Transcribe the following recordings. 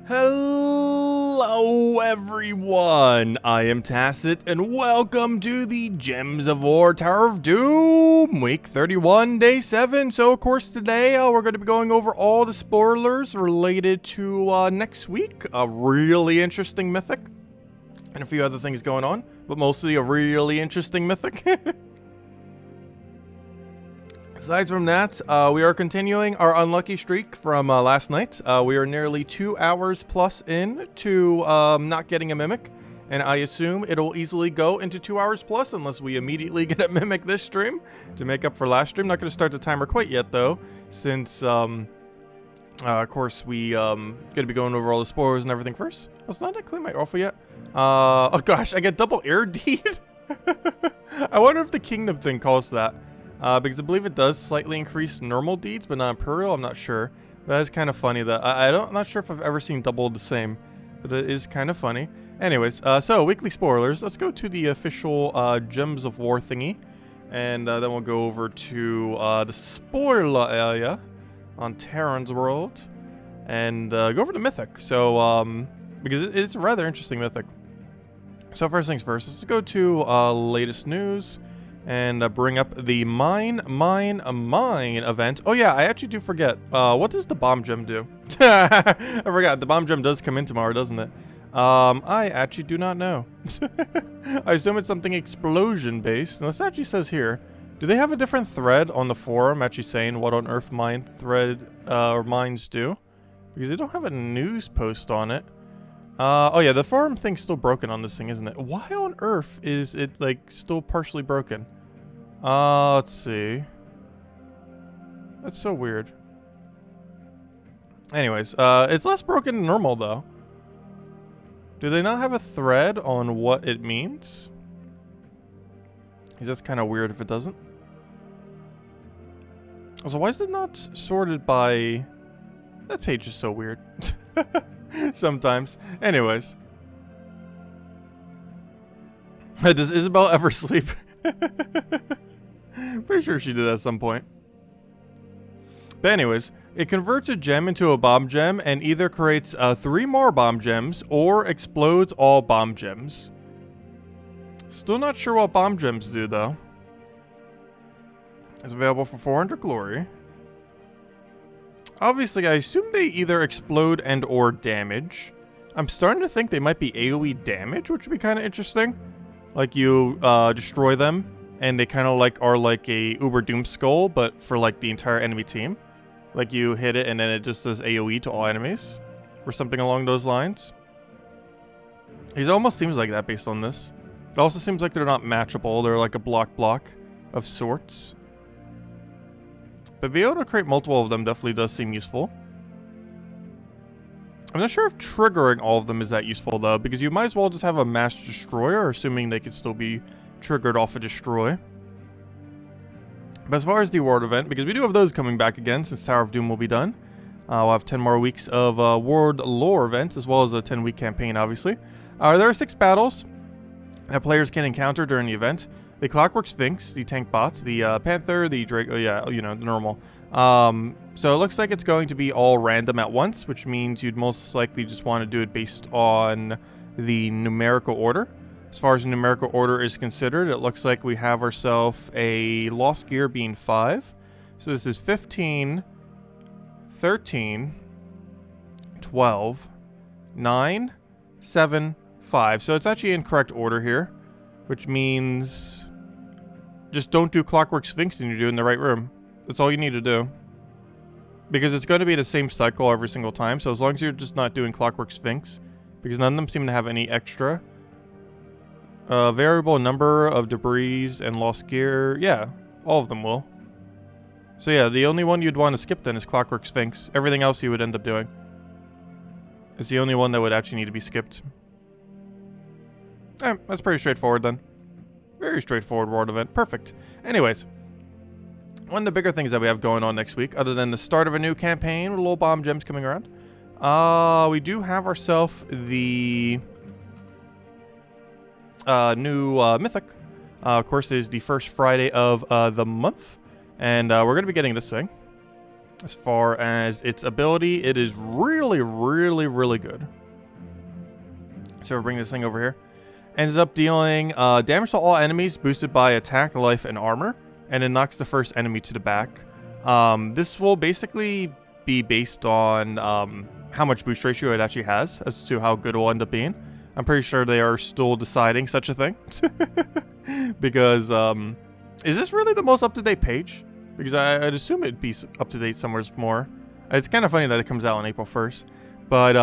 Hello everyone, I am Tacit and welcome to the Gems of War Tower of Doom, week 31, day 7. So of course today we're going to be going over all the spoilers related to next week, a really interesting mythic, and a few other things going on, but mostly a really interesting mythic. Aside from that, we are continuing our unlucky streak from last night. We are nearly 2 hours plus in to not getting a mimic, and I assume it'll easily go into 2 hours plus unless we immediately get a mimic this stream to make up for last stream. Not going to start the timer quite yet though, since of course we going to be going over all the spoilers and everything first. I was not to clean my alpha yet. Oh gosh, I get double air deed. I wonder if the kingdom thing calls that. Because I believe it does slightly increase normal deeds, but not imperial. I'm not sure. That is kind of funny. That I'm not sure if I've ever seen double the same, but it is kind of funny. Anyways, so weekly spoilers. Let's go to the official Gems of War thingy, and then we'll go over to the spoiler area on Terran's world, and go over to Mythic. So because it's a rather interesting Mythic. So first things first, let's go to latest news. And bring up the mine event. Oh yeah, I actually do forget. What does the bomb gem do? I forgot. The bomb gem does come in tomorrow, doesn't it? I actually do not know. I assume it's something explosion based. And this actually says here. Do they have a different thread on the forum actually saying what on earth mine thread or mines do? Because they don't have a news post on it. Oh yeah, the forum thing's still broken on this thing, isn't it? Why on earth is it like still partially broken? Let's see. That's so weird. Anyways, it's less broken than normal though. Do they not have a thread on what it means? Because that's kind of weird if it doesn't. Also, why is it not sorted by... That page is so weird. Sometimes. Anyways. Does Isabel ever sleep? Pretty sure she did at some point. But anyways, it converts a gem into a bomb gem and either creates 3 more bomb gems or explodes all bomb gems. Still not sure what bomb gems do though. It's available for 400 glory. Obviously, I assume they either explode and or damage. I'm starting to think they might be AoE damage, which would be kind of interesting. Like you destroy them, and they kind of like are like a Uber Doom Skull, but for like the entire enemy team. Like you hit it, and then it just does AoE to all enemies, or something along those lines. It almost seems like that based on this. It also seems like they're not matchable. They're like a block of sorts. But being able to create multiple of them definitely does seem useful. I'm not sure if triggering all of them is that useful though, because you might as well just have a mass destroyer, assuming they could still be triggered off a destroy. But as far as the world event, because we do have those coming back again since Tower of Doom will be done. We'll have 10 more weeks of world lore events, as well as a 10-week campaign, obviously. There are 6 battles that players can encounter during the event. The Clockwork Sphinx, the Tank Bots, the Panther, the Drake, oh yeah, you know, the normal. So it looks like it's going to be all random at once, which means you'd most likely just want to do it based on the numerical order. As far as the numerical order is considered, it looks like we have ourselves a Lost Gear being 5. So this is 15, 13, 12, 9, 7, 5. So it's actually in correct order here, which means... Just don't do Clockwork Sphinx and you're doing the right room. That's all you need to do. Because it's going to be the same cycle every single time. So as long as you're just not doing Clockwork Sphinx. Because none of them seem to have any extra. Variable number of debris and lost gear. Yeah, all of them will. So yeah, the only one you'd want to skip then is Clockwork Sphinx. Everything else you would end up doing. It's the only one that would actually need to be skipped. That's pretty straightforward then. Very straightforward world event. Perfect. Anyways, one of the bigger things that we have going on next week, other than the start of a new campaign with little bomb gems coming around, we do have ourselves the new mythic. Of course, it is the first Friday of the month, and we're going to be getting this thing. As far as its ability, it is really, really, really good. So we'll bring this thing over here. Ends up dealing damage to all enemies boosted by attack, life, and armor. And it knocks the first enemy to the back. This will basically be based on how much boost ratio it actually has as to how good it will end up being. I'm pretty sure they are still deciding such a thing. Because, is this really the most up-to-date page? Because I'd assume it'd be up-to-date somewhere more. It's kind of funny that it comes out on April 1st. But,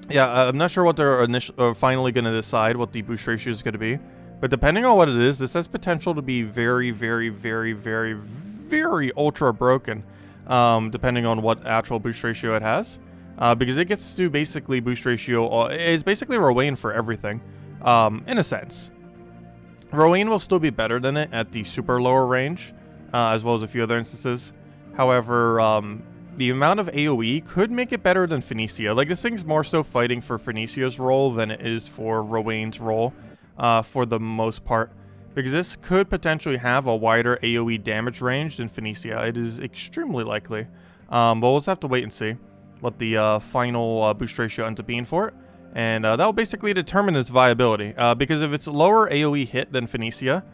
yeah, I'm not sure what they're finally going to decide what the boost ratio is going to be. But depending on what it is, this has potential to be very, very, very, very, very ultra broken. Depending on what actual boost ratio it has. Because it gets to basically boost ratio, it's basically Rowan for everything, in a sense. Rowan will still be better than it at the super lower range, as well as a few other instances. However, the amount of AoE could make it better than Phoenicia. Like, this thing's more so fighting for Phoenicia's role than it is for Rowan's role, for the most part. Because this could potentially have a wider AoE damage range than Phoenicia. It is extremely likely. But we'll just have to wait and see what the final boost ratio ends up being for it. And that will basically determine its viability. Because if it's lower AoE hit than Phoenicia,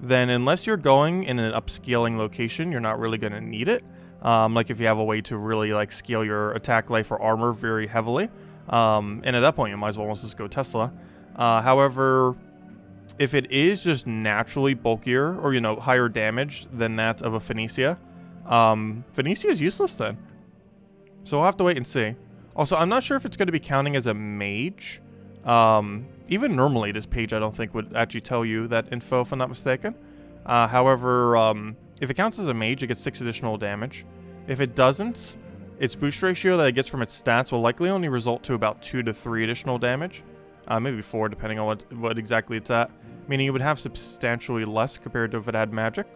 then unless you're going in an upscaling location, you're not really going to need it. Like if you have a way to really like scale your attack, life, or armor very heavily. And at that point, you might as well just go Tesla. However, if it is just naturally bulkier or, you know, higher damage than that of a Phoenicia, Phoenicia is useless then. So we'll have to wait and see. Also, I'm not sure if it's going to be counting as a mage. Even normally, this page I don't think would actually tell you that info, if I'm not mistaken. However, if it counts as a mage, it gets 6 additional damage. If it doesn't, its boost ratio that it gets from its stats will likely only result to about 2 to 3 additional damage. Maybe 4, depending on what exactly it's at. Meaning it would have substantially less compared to if it had magic.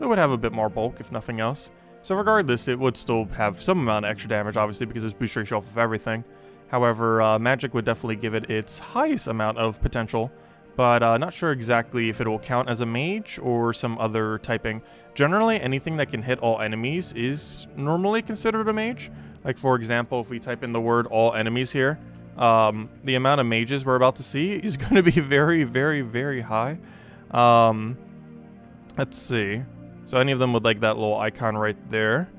It would have a bit more bulk, if nothing else. So regardless, it would still have some amount of extra damage, obviously, because it's boost ratio off of everything. However, magic would definitely give it its highest amount of potential. But not sure exactly if it will count as a mage or some other typing. Generally, anything that can hit all enemies is normally considered a mage. Like, for example, if we type in the word all enemies here, the amount of mages we're about to see is going to be very, very, very high. Let's see. So any of them with like that little icon right there.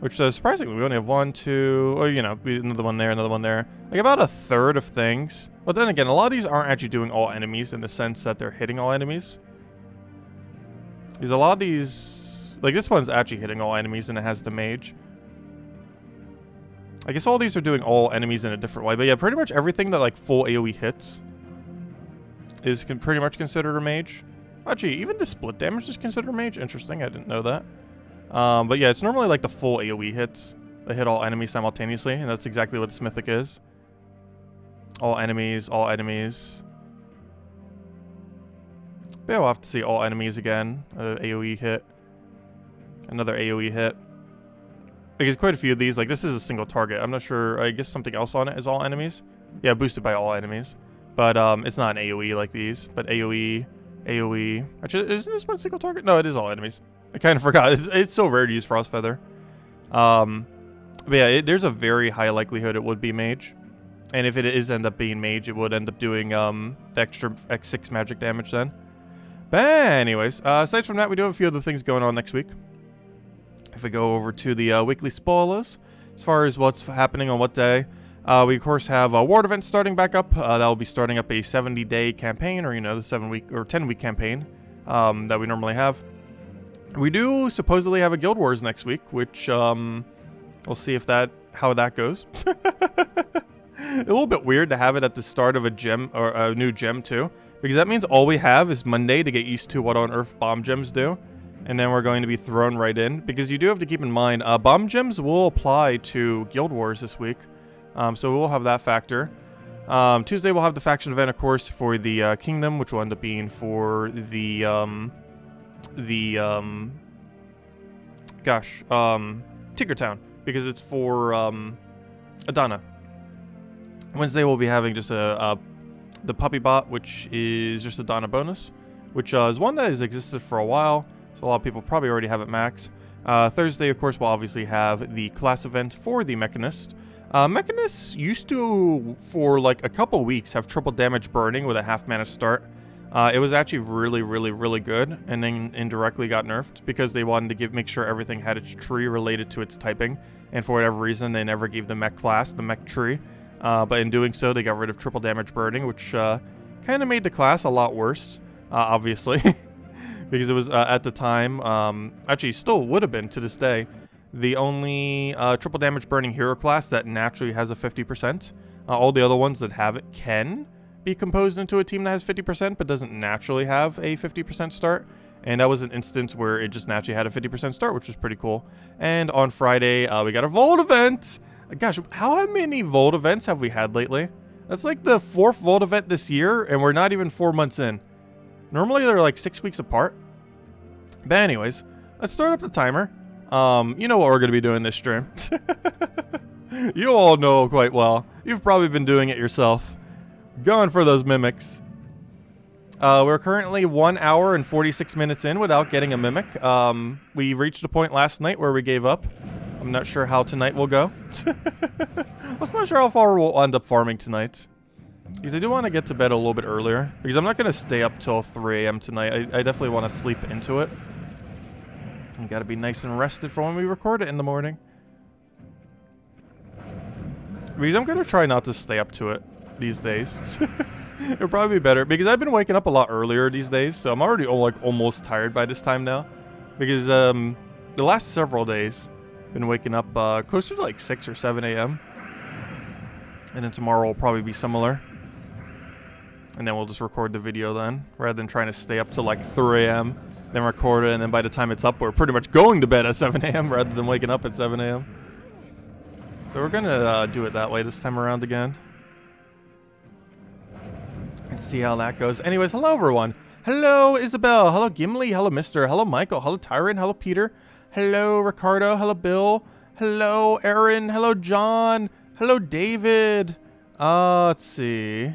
Which surprisingly, we only have 1, 2, or you know, another one there, another one there. Like about a third of things. But then again, a lot of these aren't actually doing all enemies in the sense that they're hitting all enemies. Because a lot of these, like this one's actually hitting all enemies and it has the mage. I guess all these are doing all enemies in a different way. But yeah, pretty much everything that like full AoE hits is pretty much considered a mage. Actually, even the split damage is considered a mage. Interesting, I didn't know that. But yeah, it's normally like the full AoE hits that hit all enemies simultaneously, and that's exactly what this mythic is. All enemies, all enemies. But yeah, we'll have to see all enemies again. AoE hit. Another AoE hit. Because quite a few of these, like this is a single target. I'm not sure, I guess something else on it is all enemies. Yeah, boosted by all enemies. But it's not an AoE like these, but AoE, AoE. Actually, isn't this one single target? No, it is all enemies. I kind of forgot. It's so rare to use Frost Feather. But yeah, there's a very high likelihood it would be mage. And if it is end up being mage, it would end up doing the extra X6 magic damage then. But anyways, aside from that, we do have a few other things going on next week. If we go over to the weekly spoilers, as far as what's happening on what day, we of course have a Ward event starting back up. That will be starting up a 70-day campaign, or you know, the 7-week or 10-week campaign that we normally have. We do supposedly have a Guild Wars next week, which we'll see if how that goes. A little bit weird to have it at the start of a gem or a new gem too, because that means all we have is Monday to get used to what on earth bomb gems do, and then we're going to be thrown right in. Because you do have to keep in mind, bomb gems will apply to Guild Wars this week, so we'll have that factor. Tuesday we'll have the faction event, of course, for the Kingdom, which will end up being for the Tinkertown, because it's for Adana. Wednesday we'll be having just the Puppy Bot, which is just a Donna bonus, which is one that has existed for a while, so a lot of people probably already have it max. Thursday, of course, we'll obviously have the class event for the Mechanist. Mechanists used to, for like a couple weeks, have triple damage burning with a half mana start. It was actually really good, and then indirectly got nerfed because they wanted to make sure everything had its tree related to its typing, and for whatever reason, they never gave the mech class the mech tree. But in doing so, they got rid of triple damage burning, which kind of made the class a lot worse, obviously, because it was at the time, actually still would have been to this day, the only triple damage burning hero class that naturally has a 50%. All the other ones that have it can be composed into a team that has 50% but doesn't naturally have a 50% start. And that was an instance where it just naturally had a 50% start, which was pretty cool. And on Friday, we got a Vault event. Gosh, how many Vault events have we had lately? That's like the 4th Vault event this year, and we're not even 4 months in. Normally, they're like 6 weeks apart. But anyways, let's start up the timer. You know what we're going to be doing this stream. You all know quite well. You've probably been doing it yourself. Going for those mimics. We're currently 1 hour and 46 minutes in without getting a mimic. We reached a point last night where we gave up. I'm not sure how tonight will go. I'm not sure how far we'll end up farming tonight. Because I do want to get to bed a little bit earlier. Because I'm not going to stay up till 3 a.m. tonight. I definitely want to sleep into it. You got to be nice and rested for when we record it in the morning. Because I'm going to try not to stay up to it these days. It'll probably be better. Because I've been waking up a lot earlier these days. So I'm already like almost tired by this time now. Because the last several days, I've been waking up closer to like 6 or 7 a.m. And then tomorrow will probably be similar. And then we'll just record the video then. Rather than trying to stay up till like 3 a.m. Then record it. And then by the time it's up, we're pretty much going to bed at 7 a.m. rather than waking up at 7 a.m. So we're going to do it that way this time around again. Let's see how that goes. Anyways, hello everyone. Hello Isabel. Hello Gimli. Hello Mister. Hello Michael. Hello Tyron. Hello Peter. Hello Ricardo. Hello Bill. Hello Aaron. Hello John. Hello David. Let's see.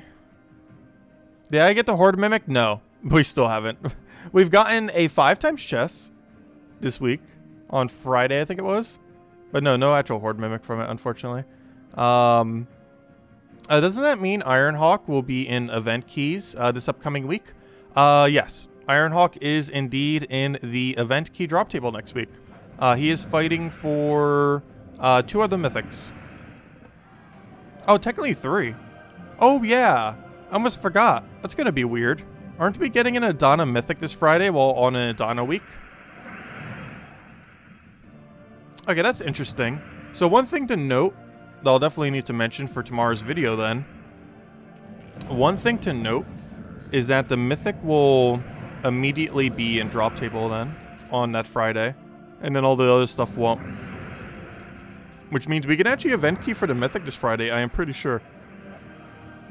Did I get the Horde Mimic? No, we still haven't. We've gotten a 5x chess this week on Friday, I think it was. But no actual Horde Mimic from it, unfortunately. Doesn't that mean Ironhawk will be in event keys this upcoming week? Yes. Ironhawk is indeed in the event key drop table next week. He is fighting for 2 other mythics. Oh, technically 3. Oh, yeah. I almost forgot. That's going to be weird. Aren't we getting an Adana mythic this Friday while on an Adana week? Okay, that's interesting. So one thing to note that I'll definitely need to mention for tomorrow's video then. One thing to note is that the mythic will immediately be in drop table then on that Friday. And then all the other stuff won't. Which means we can actually event key for the mythic this Friday, I am pretty sure.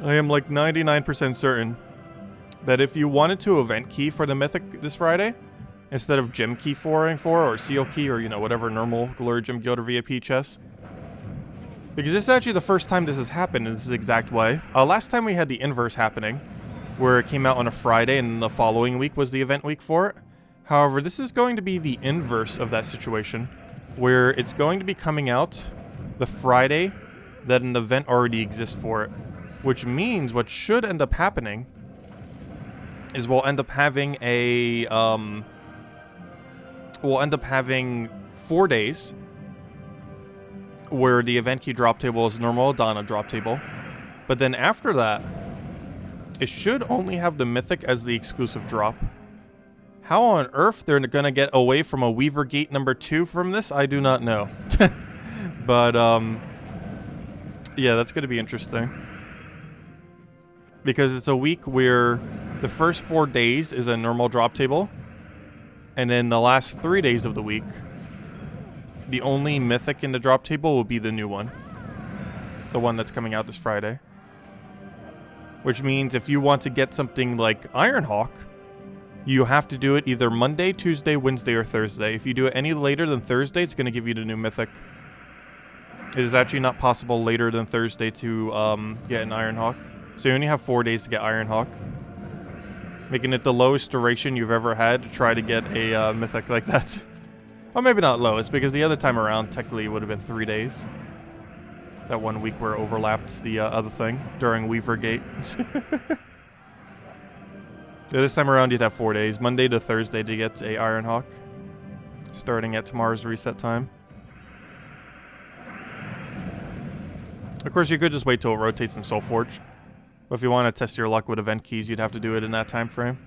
I am like 99% certain that if you wanted to event key for the mythic this Friday, instead of gem key for or seal key or, you know, whatever normal Glory Gem Guild or VIP chess. Because this is actually the first time this has happened in this exact way. Last time we had the inverse happening, where it came out on a Friday and the following week was the event week for it. However, this is going to be the inverse of that situation, where it's going to be coming out the Friday that an event already exists for it. Which means what should end up happening is we'll end up having a, we'll end up having 4 days where the event key drop table is normal Adana drop table. But then after that, it should only have the mythic as the exclusive drop. How on earth they're going to get away from a Weaver Gate number 2 from this, I do not know. But, yeah, that's going to be interesting. Because it's a week where the first 4 days is a normal drop table. And then the last 3 days of the week, the only mythic in the drop table will be the new one. The one that's coming out this Friday. Which means if you want to get something like Ironhawk, you have to do it either Monday, Tuesday, Wednesday, or Thursday. If you do it any later than Thursday, it's going to give you the new mythic. It is actually not possible later than Thursday to get an Ironhawk. So you only have 4 days to get Ironhawk. Making it the lowest duration you've ever had to try to get a mythic like that. Well, maybe not lowest, because the other time around, technically, it would have been 3 days. That 1 week where it overlapped the other thing during Weavergate. This time around, you'd have 4 days. Monday to Thursday to get a Ironhawk. Starting at tomorrow's reset time. Of course, you could just wait till it rotates in Soulforge. But if you want to test your luck with event keys, you'd have to do it in that time frame.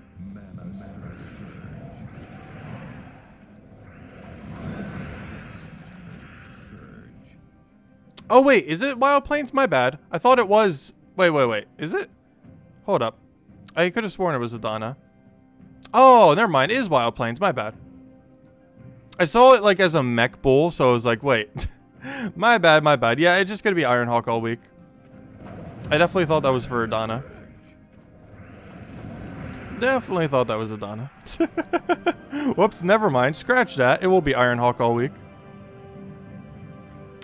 Oh, wait, is it Wild Plains? My bad. I thought it was... Wait. Is it? Hold up. I could have sworn it was Adana. Oh, never mind. It is Wild Plains. My bad. I saw it, like, as a mech bull, so I was like, wait. My bad. Yeah, it's just gonna be Ironhawk all week. I definitely thought that was for Adana. Definitely thought that was Adana. Whoops, never mind. Scratch that. It will be Ironhawk all week.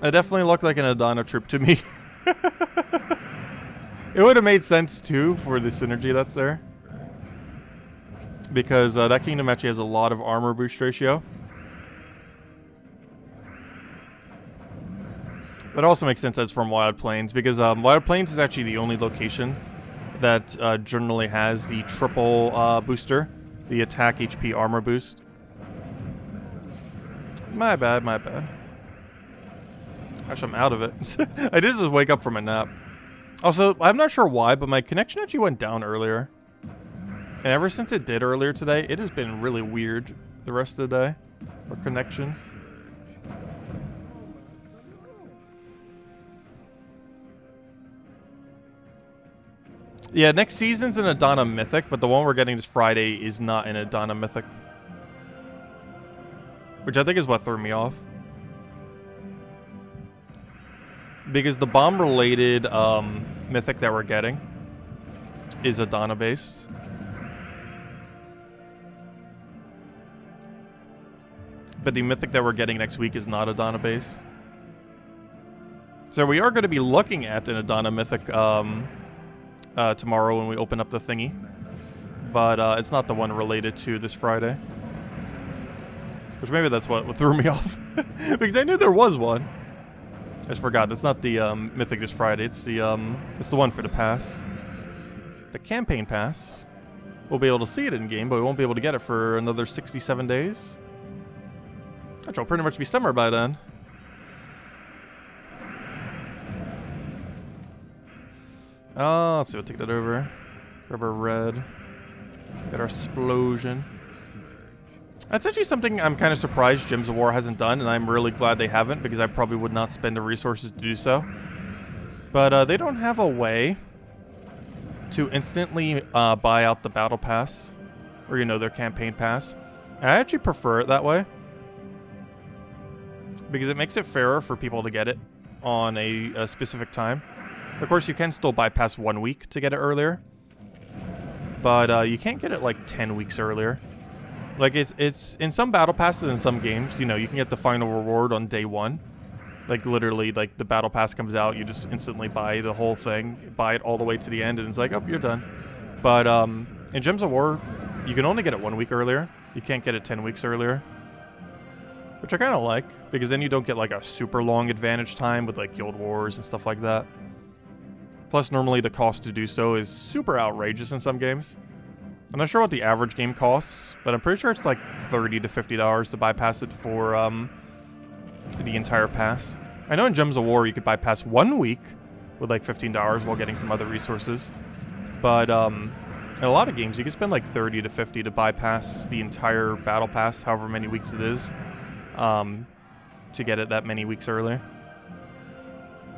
It definitely looked like an Adana troop to me. It would have made sense, too, for the synergy that's there. Because that kingdom actually has a lot of armor boost ratio. That also makes sense that it's from Wild Plains, because Wild Plains is actually the only location that generally has the triple booster. The attack, HP, armor boost. My bad. Gosh, I'm out of it. I did just wake up from a nap. Also, I'm not sure why, but my connection actually went down earlier. And ever since it did earlier today, it has been really weird the rest of the day. Our connection. Yeah, next season's an Adana Mythic, but the one we're getting this Friday is not an Adana Mythic. Which I think is what threw me off. Because the bomb-related mythic that we're getting is Adana-based. But the mythic that we're getting next week is not Adana-based. So we are going to be looking at an Adana mythic tomorrow when we open up the thingy. But it's not the one related to this Friday. Which maybe that's what threw me off. Because I knew there was one. I just forgot. It's not the mythic this Friday. It's the one for the pass. The campaign pass. We'll be able to see it in game, but we won't be able to get it for another 67 days. Which will pretty much be summer by then. Oh, let's see. We'll take that over. Grab our red. Get our explosion. That's actually something I'm kind of surprised Gems of War hasn't done, and I'm really glad they haven't, because I probably would not spend the resources to do so. But they don't have a way to instantly buy out the battle pass, or, you know, their campaign pass. I actually prefer it that way, because it makes it fairer for people to get it on a specific time. Of course, you can still bypass 1 week to get it earlier, but you can't get it like 10 weeks earlier. Like, it's in some battle passes in some games, you know, you can get the final reward on day 1. Like, literally, like, the battle pass comes out, you just instantly buy the whole thing, buy it all the way to the end, and it's like, oh, you're done. But in Gems of War, you can only get it 1 week earlier. You can't get it 10 weeks earlier. Which I kind of like, because then you don't get, like, a super long advantage time with, like, Guild Wars and stuff like that. Plus, normally the cost to do so is super outrageous in some games. I'm not sure what the average game costs, but I'm pretty sure it's like $30 to $50 to bypass it for the entire pass. I know in Gems of War you could bypass 1 week with like $15 while getting some other resources. But in a lot of games you can spend like $30 to $50 to bypass the entire battle pass, however many weeks it is, to get it that many weeks early.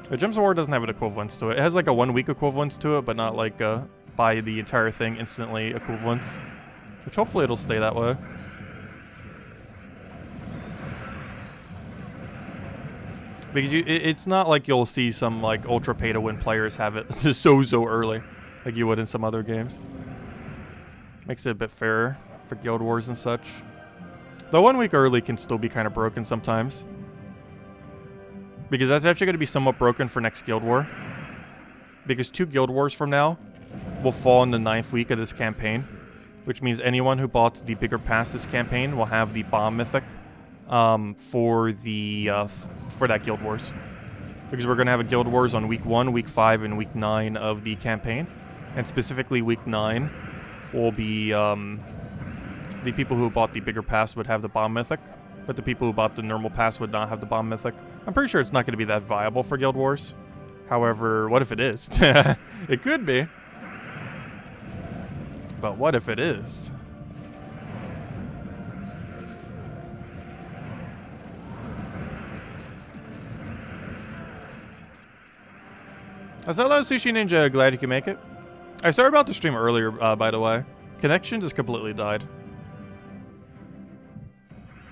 But Gems of War doesn't have an equivalence to it. It has like a 1 week equivalence to it, but not like buy the entire thing instantly equivalence. Which hopefully it'll stay that way. Because it's not like you'll see some like ultra pay to win players have it so early, like you would in some other games. Makes it a bit fairer for Guild Wars and such. Though 1 week early can still be kind of broken sometimes. Because that's actually going to be somewhat broken for next Guild War. Because 2 Guild Wars from now will fall in the 9th week of this campaign. Which means anyone who bought the bigger pass this campaign will have the bomb mythic for that Guild Wars. Because we're going to have a Guild Wars on week 1, week 5, and week 9 of the campaign. And specifically week 9 will be the people who bought the bigger pass would have the bomb mythic, but the people who bought the normal pass would not have the bomb mythic. I'm pretty sure it's not going to be that viable for Guild Wars. However, what if it is? It could be. But what if it is? Hello, Sushi Ninja. Glad you can make it. I started about to stream earlier, by the way. Connection just completely died.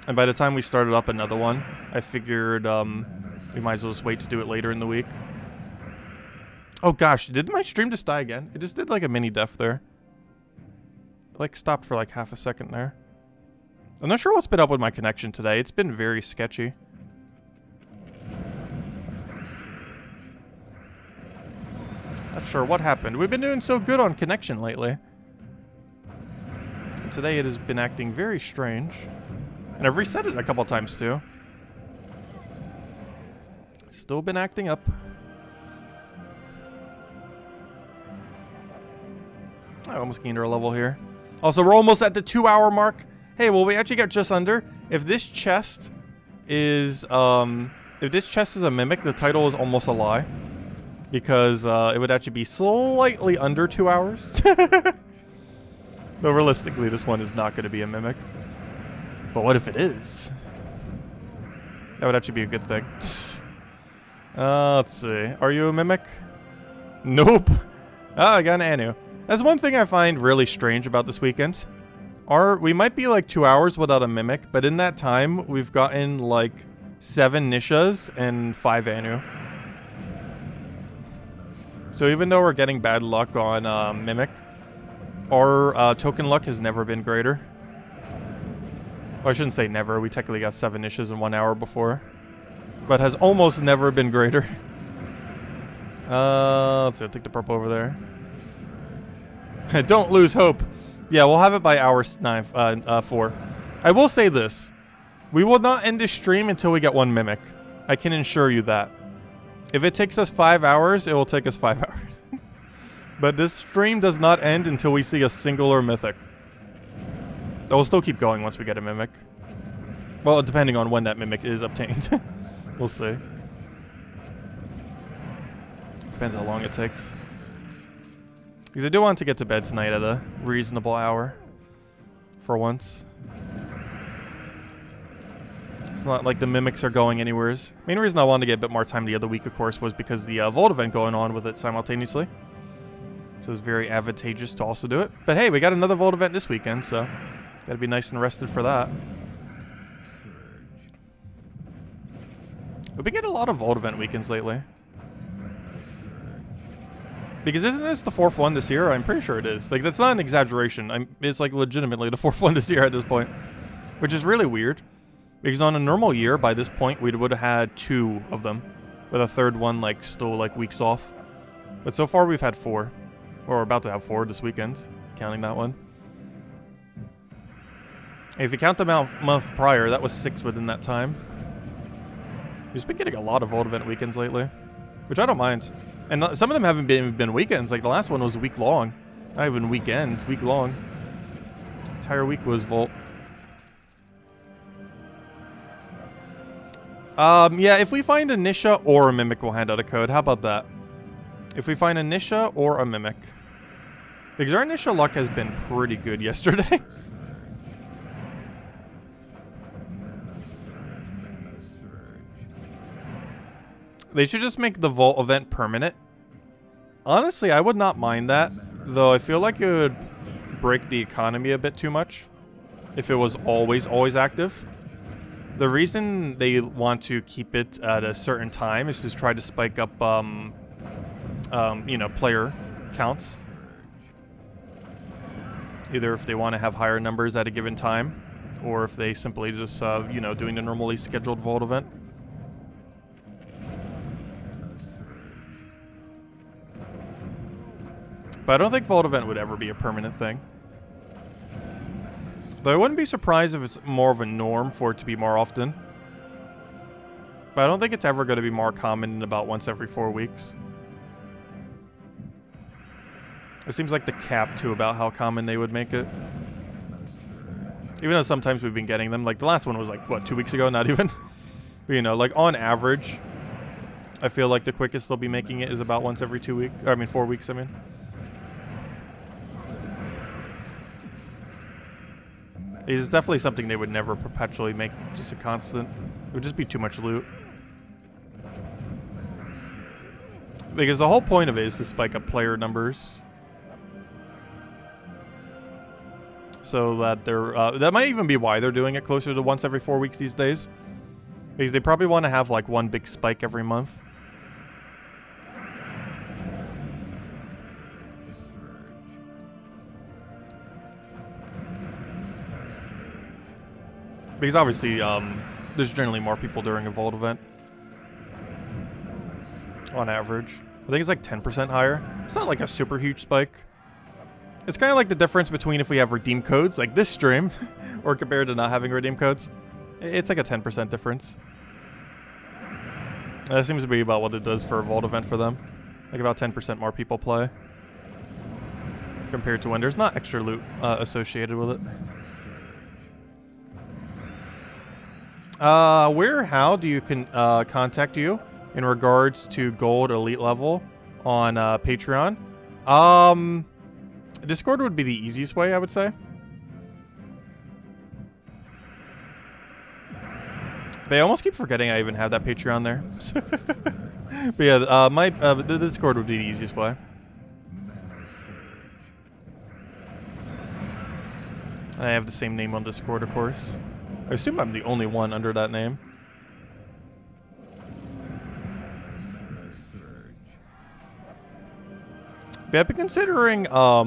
And by the time we started up another one, I figured we might as well just wait to do it later in the week. Oh gosh, did my stream just die again? It just did like a mini death there. It like stopped for like half a second there. I'm not sure what's been up with my connection today. It's been very sketchy. Not sure what happened. We've been doing so good on connection lately. And today it has been acting very strange. And I've reset it a couple times too. Still been acting up. I almost gained our level here. Also, we're almost at the 2-hour mark. Hey, well, we actually got just under. If this chest is a mimic, the title is almost a lie. Because it would actually be slightly under 2 hours. Though realistically, this one is not going to be a mimic. But what if it is? That would actually be a good thing. Let's see. Are you a mimic? Nope. I got an Anu. That's one thing I find really strange about this weekend. We might be like 2 hours without a mimic, but in that time, we've gotten like 7 Nishas and 5 Anu. So even though we're getting bad luck on Mimic, our token luck has never been greater. Well, I shouldn't say never. We technically got 7 Nishas in 1 hour before. But has almost never been greater. Let's see. I'll take the purple over there. Don't lose hope. Yeah, we'll have it by hour 4. I will say this. We will not end this stream until we get 1 Mimic. I can assure you that. If it takes us 5 hours, it will take us 5 hours. But this stream does not end until we see a singular mythic. It will still keep going once we get a mimic. Well, depending on when that mimic is obtained. We'll see. Depends how long it takes. Because I do want to get to bed tonight at a reasonable hour. For once. It's not like the mimics are going anywhere. Main reason I wanted to get a bit more time the other week, of course, was because the Vault event going on with it simultaneously. So it's very advantageous to also do it. But hey, we got another Vault event this weekend, so gotta be nice and rested for that. We've been getting a lot of Vault event weekends lately. Because isn't this the 4th one this year? I'm pretty sure it is. Like, that's not an exaggeration. It's like legitimately the 4th one this year at this point. Which is really weird. Because on a normal year, by this point, we would have had 2 of them. With a 3rd one, like, still, like, weeks off. But so far, we've had 4. Or we're about to have 4 this weekend. Counting that one. If you count the month prior, that was 6 within that time. We've been getting a lot of Vault event weekends lately. Which I don't mind. And some of them haven't been weekends. Like, the last one was a week long. Not even weekends, week long. Entire week was Vault. Yeah, if we find a Nisha or a Mimic, we'll hand out a code. How about that? If we find a Nisha or a Mimic. Because our Nisha luck has been pretty good yesterday. They should just make the Vault event permanent. Honestly, I would not mind that. Though I feel like it would break the economy a bit too much. If it was always active. The reason they want to keep it at a certain time is to try to spike up, you know, player counts. Either if they want to have higher numbers at a given time, or if they simply just, you know, doing the normally scheduled Vault event. But I don't think Vault event would ever be a permanent thing. Though I wouldn't be surprised if it's more of a norm for it to be more often. But I don't think it's ever going to be more common than about once every 4 weeks. It seems like the cap to about how common they would make it. Even though sometimes we've been getting them. Like the last one was like, what, 2 weeks ago? Not even. But, you know, like on average, I feel like the quickest they'll be making it is about once every 2 weeks. I mean, 4 weeks, I mean. It's definitely something they would never perpetually make just a constant. It would just be too much loot. Because the whole point of it is to spike up player numbers. So that they're, that might even be why they're doing it closer to once every 4 weeks these days. Because they probably want to have like one big spike every month. Because obviously, there's generally more people during a Vault event. On average. I think it's like 10% higher. It's not like a super huge spike. It's kind of like the difference between if we have redeem codes, like this stream, or compared to not having redeem codes. It's like a 10% difference. That seems to be about what it does for a Vault event for them. Like about 10% more people play. Compared to when there's not extra loot associated with it. How do you contact you in regards to gold elite level on Patreon? Discord would be the easiest way, I would say. But I almost keep forgetting I even have that Patreon there. But yeah, the Discord would be the easiest way. I have the same name on Discord, of course. I assume I'm the only one under that name. But I've been considering, I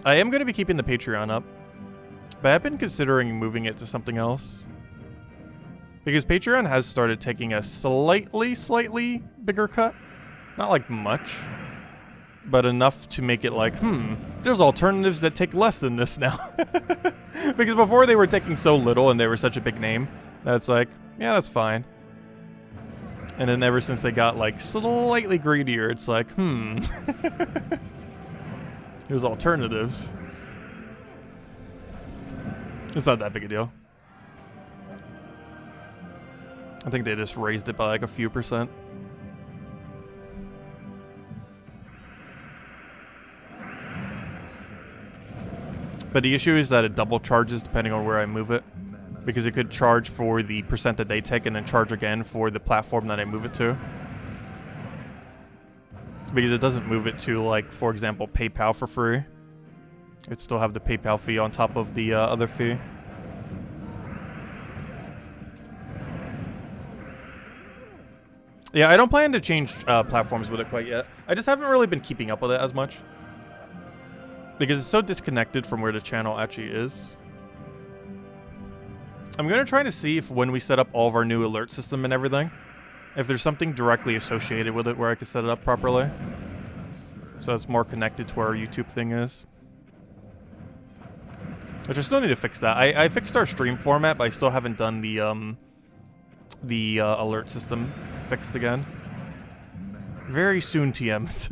am going to be keeping the Patreon up. But I've been considering moving it to something else. Because Patreon has started taking a slightly bigger cut. Not like much. But enough to make it like, there's alternatives that take less than this now. Because before they were taking so little and they were such a big name, that it's like, yeah, that's fine. And then ever since they got like slightly greedier, it's like, there's alternatives. It's not that big a deal. I think they just raised it by like a few percent. But the issue is that it double charges depending on where I move it. Because it could charge for the percent that they take and then charge again for the platform that I move it to. Because it doesn't move it to, like, for example, PayPal for free. It'd still have the PayPal fee on top of the other fee. Yeah, I don't plan to change platforms with it quite yet. I just haven't really been keeping up with it as much. Because it's so disconnected from where the channel actually is. I'm going to try to see if when we set up all of our new alert system and everything, if there's something directly associated with it where I can set it up properly. So it's more connected to where our YouTube thing is. Which I still need to fix that. I fixed our stream format, but I still haven't done the alert system fixed again. Very soon, TMs.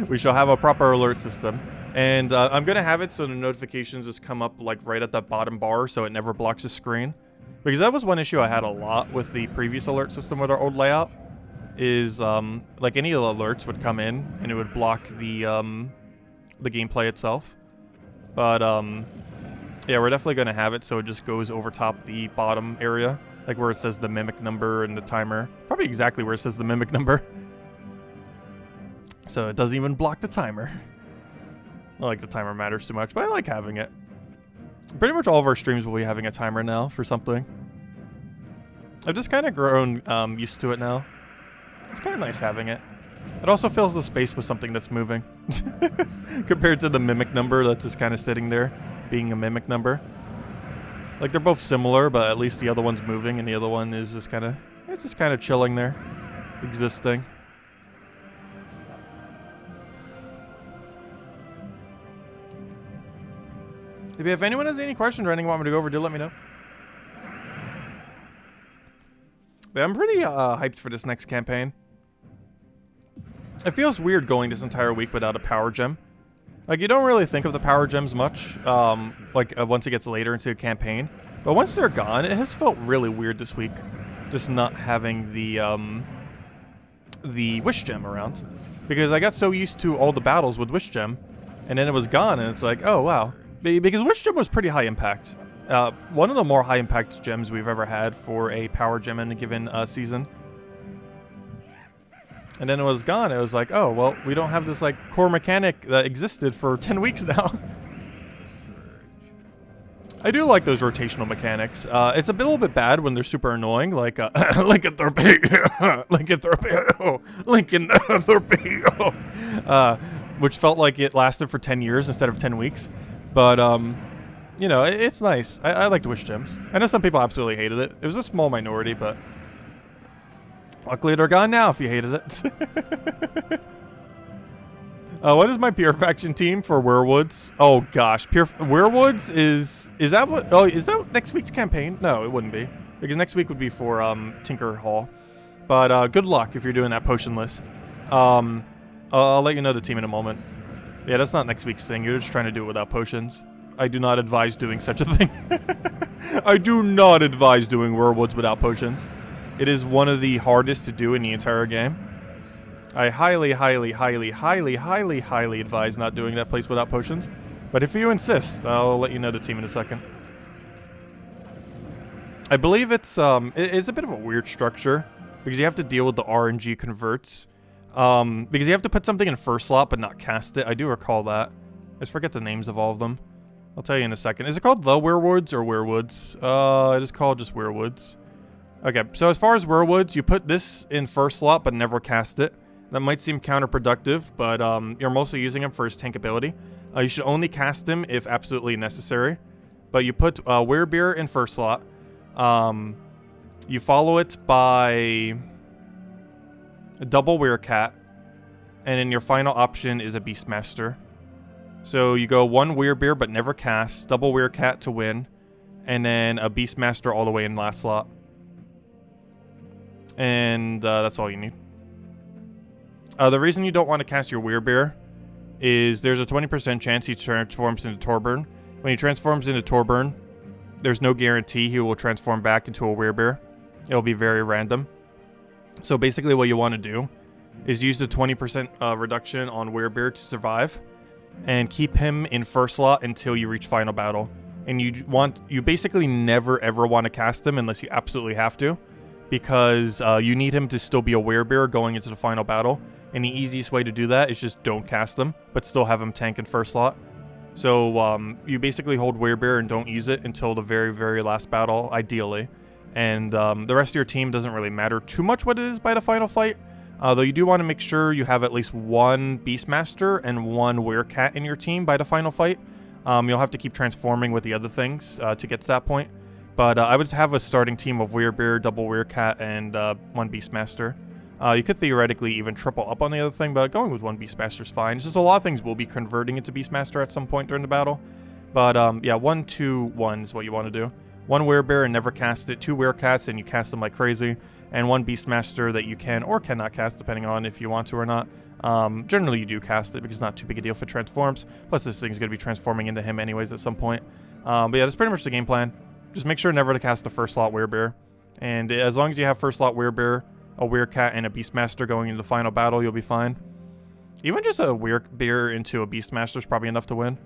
We shall have a proper alert system. And I'm going to have it so the notifications just come up like right at that bottom bar so it never blocks the screen. Because that was one issue I had a lot with the previous alert system with our old layout. Is like any alerts would come in and it would block the gameplay itself. But yeah, we're definitely going to have it so it just goes over top the bottom area. Like where it says the mimic number and the timer. Probably exactly where it says the mimic number. So it doesn't even block the timer. Not like the timer matters too much, but I like having it. Pretty much all of our streams will be having a timer now for something. I've just kind of grown used to it now. It's kind of nice having it. It also fills the space with something that's moving. Compared to the mimic number that's just kind of sitting there, being a mimic number. Like they're both similar, but at least the other one's moving and the other one is just kind of, it's just kind of chilling there, existing. If anyone has any questions or anything you want me to go over, do let me know. But I'm pretty hyped for this next campaign. It feels weird going this entire week without a power gem. Like, you don't really think of the power gems much, once it gets later into a campaign. But once they're gone, it has felt really weird this week. Just not having the wish gem around. Because I got so used to all the battles with wish gem, and then it was gone, and it's like, oh, wow. Because wish gem was pretty high impact. One of the more high impact gems we've ever had for a power gem in a given season. And then it was gone. It was like, oh, well, we don't have this like core mechanic that existed for 10 weeks now. I do like those rotational mechanics. It's a little bit bad when they're super annoying, like Lincoln Torpedo, which felt like it lasted for 10 years instead of 10 weeks. But you know, it's nice. I liked wish gems. I know some people absolutely hated it. It was a small minority, but luckily they're gone now if you hated it. What is my pure faction team for Werewoods? Oh gosh, pure Werewoods is that what? Oh, is that next week's campaign? No, it wouldn't be, because next week would be for Tinker Hall. But good luck if you're doing that potionless. I'll let you know the team in a moment. Yeah, that's not next week's thing. You're just trying to do it without potions. I do not advise doing such a thing. I do not advise doing Werewoods without potions. It is one of the hardest to do in the entire game. I highly advise not doing that place without potions. But if you insist, I'll let you know the team in a second. I believe it's a bit of a weird structure because you have to deal with the RNG converts. Because you have to put something in first slot but not cast it. I do recall that. I just forget the names of all of them. I'll tell you in a second. Is it called the Werewoods or Werewoods? It is called just Werewoods. Okay, so as far as Werewoods, you put this in first slot but never cast it. That might seem counterproductive, but you're mostly using him for his tank ability. You should only cast him if absolutely necessary. But you put Werebeer in first slot. You follow it by a double Werecat, and then your final option is a Beastmaster. So you go one Werebeer but never cast, double Werecat to win, and then a Beastmaster all the way in last slot. And that's all you need. The reason you don't want to cast your Werebeer is there's a 20% chance he transforms into Torburn. When he transforms into Torburn, there's no guarantee he will transform back into a Werebeer. It'll be very random. So basically what you want to do is use the 20% reduction on Werebeer to survive and keep him in first slot until you reach final battle. And you basically never ever want to cast him unless you absolutely have to, because you need him to still be a Werebeer going into the final battle. And the easiest way to do that is just don't cast him, but still have him tank in first slot. So you basically hold Werebeer and don't use it until the very, very last battle, ideally. And the rest of your team doesn't really matter too much what it is by the final fight. Though you do want to make sure you have at least one Beastmaster and one Werecat in your team by the final fight. You'll have to keep transforming with the other things to get to that point. But I would have a starting team of Werebeer, double Werecat, and one Beastmaster. You could theoretically even triple up on the other thing, but going with one Beastmaster is fine. It's just a lot of things will be converting into Beastmaster at some point during the battle. But yeah, 1, 2, 1 is what you want to do. One Werebeer and never cast it. 2 Werecats and you cast them like crazy. And one Beastmaster that you can or cannot cast depending on if you want to or not. Generally you do cast it because it's not too big a deal if it transforms. Plus this thing's going to be transforming into him anyways at some point. But yeah, that's pretty much the game plan. Just make sure never to cast the first slot Werebeer. And as long as you have first slot Werebeer, a Werecat, and a Beastmaster going into the final battle, you'll be fine. Even just a Werebeer into a Beastmaster is probably enough to win.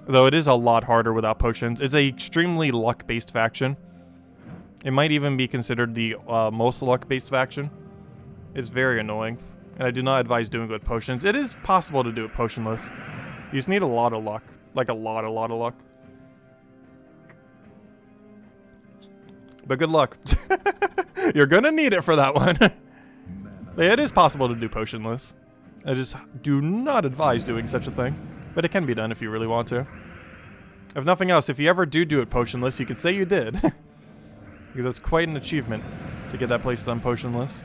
Though it is a lot harder without potions. It's an extremely luck-based faction. It might even be considered the most luck-based faction. It's very annoying. And I do not advise doing it with potions. It is possible to do it potionless. You just need a lot of luck. Like a lot of luck. But good luck. You're gonna need it for that one. It is possible to do potionless. I just do not advise doing such a thing. But it can be done if you really want to. If nothing else, if you ever do it potionless, you could say you did. Because that's quite an achievement to get that place done potionless.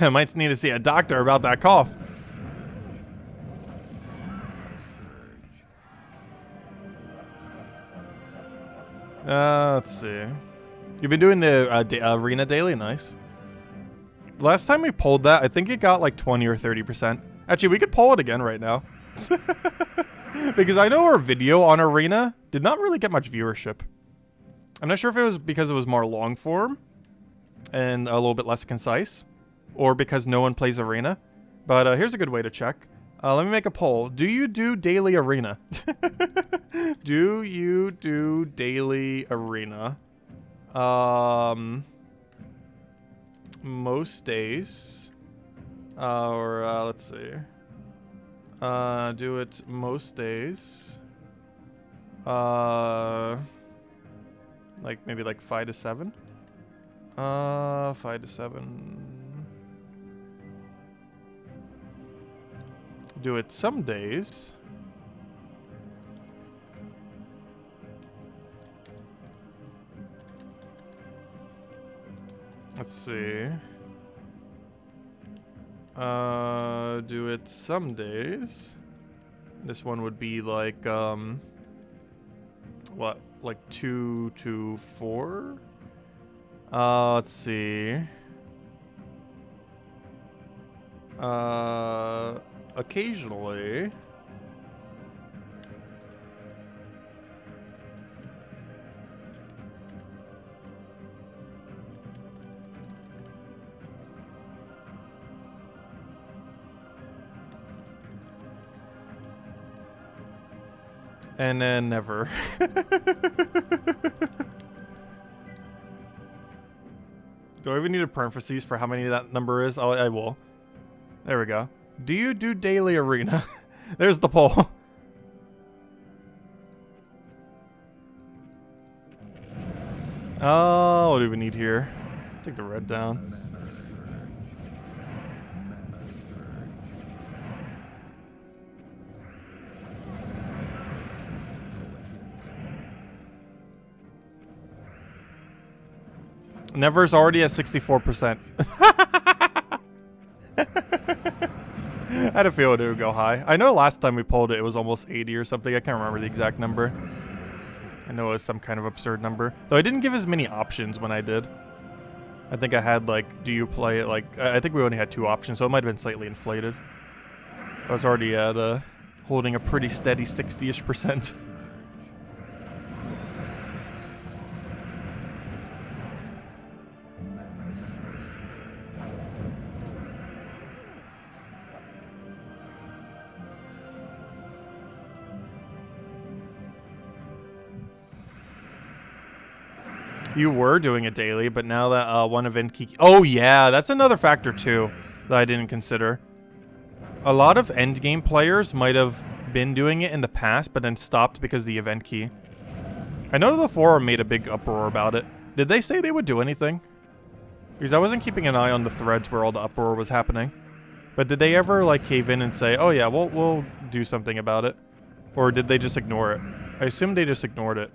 I might need to see a doctor about that cough. Let's see. You've been doing the arena daily? Nice. Last time we pulled that, I think it got like 20 or 30%. Actually, we could pull it again right now. Because I know our video on arena did not really get much viewership. I'm not sure if it was because it was more long form and a little bit less concise, or because no one plays arena. But here's a good way to check. Let me make a poll. Do you do daily arena? Do you do daily arena? Most days. Let's see. Do it most days. Like maybe like 5 to 7. 5 to 7. Do it some days. Let's see. Do it some days. This one would be like, what? Like 2 to 4? Let's see. Occasionally. And then never. Do I even need a parentheses for how many that number is? I will. There we go. Do you do daily arena? There's the poll. Oh, what do we need here? Take the red down. Never's already at 64%. I had a feeling it would go high. I know last time we pulled it, it was almost 80 or something. I can't remember the exact number. I know it was some kind of absurd number. Though I didn't give as many options when I did. I think I had, like, do you play it, like... I think we only had 2 options, so it might have been slightly inflated. I was already at, holding a pretty steady 60-ish%. You were doing it daily, but now that one event Kaki... Oh yeah, that's another factor too that I didn't consider. A lot of endgame players might have been doing it in the past, but then stopped because of the event key. I know the forum made a big uproar about it. Did they say they would do anything? Because I wasn't keeping an eye on the threads where all the uproar was happening. But did they ever like cave in and say, oh yeah, we'll do something about it? Or did they just ignore it? I assume they just ignored it.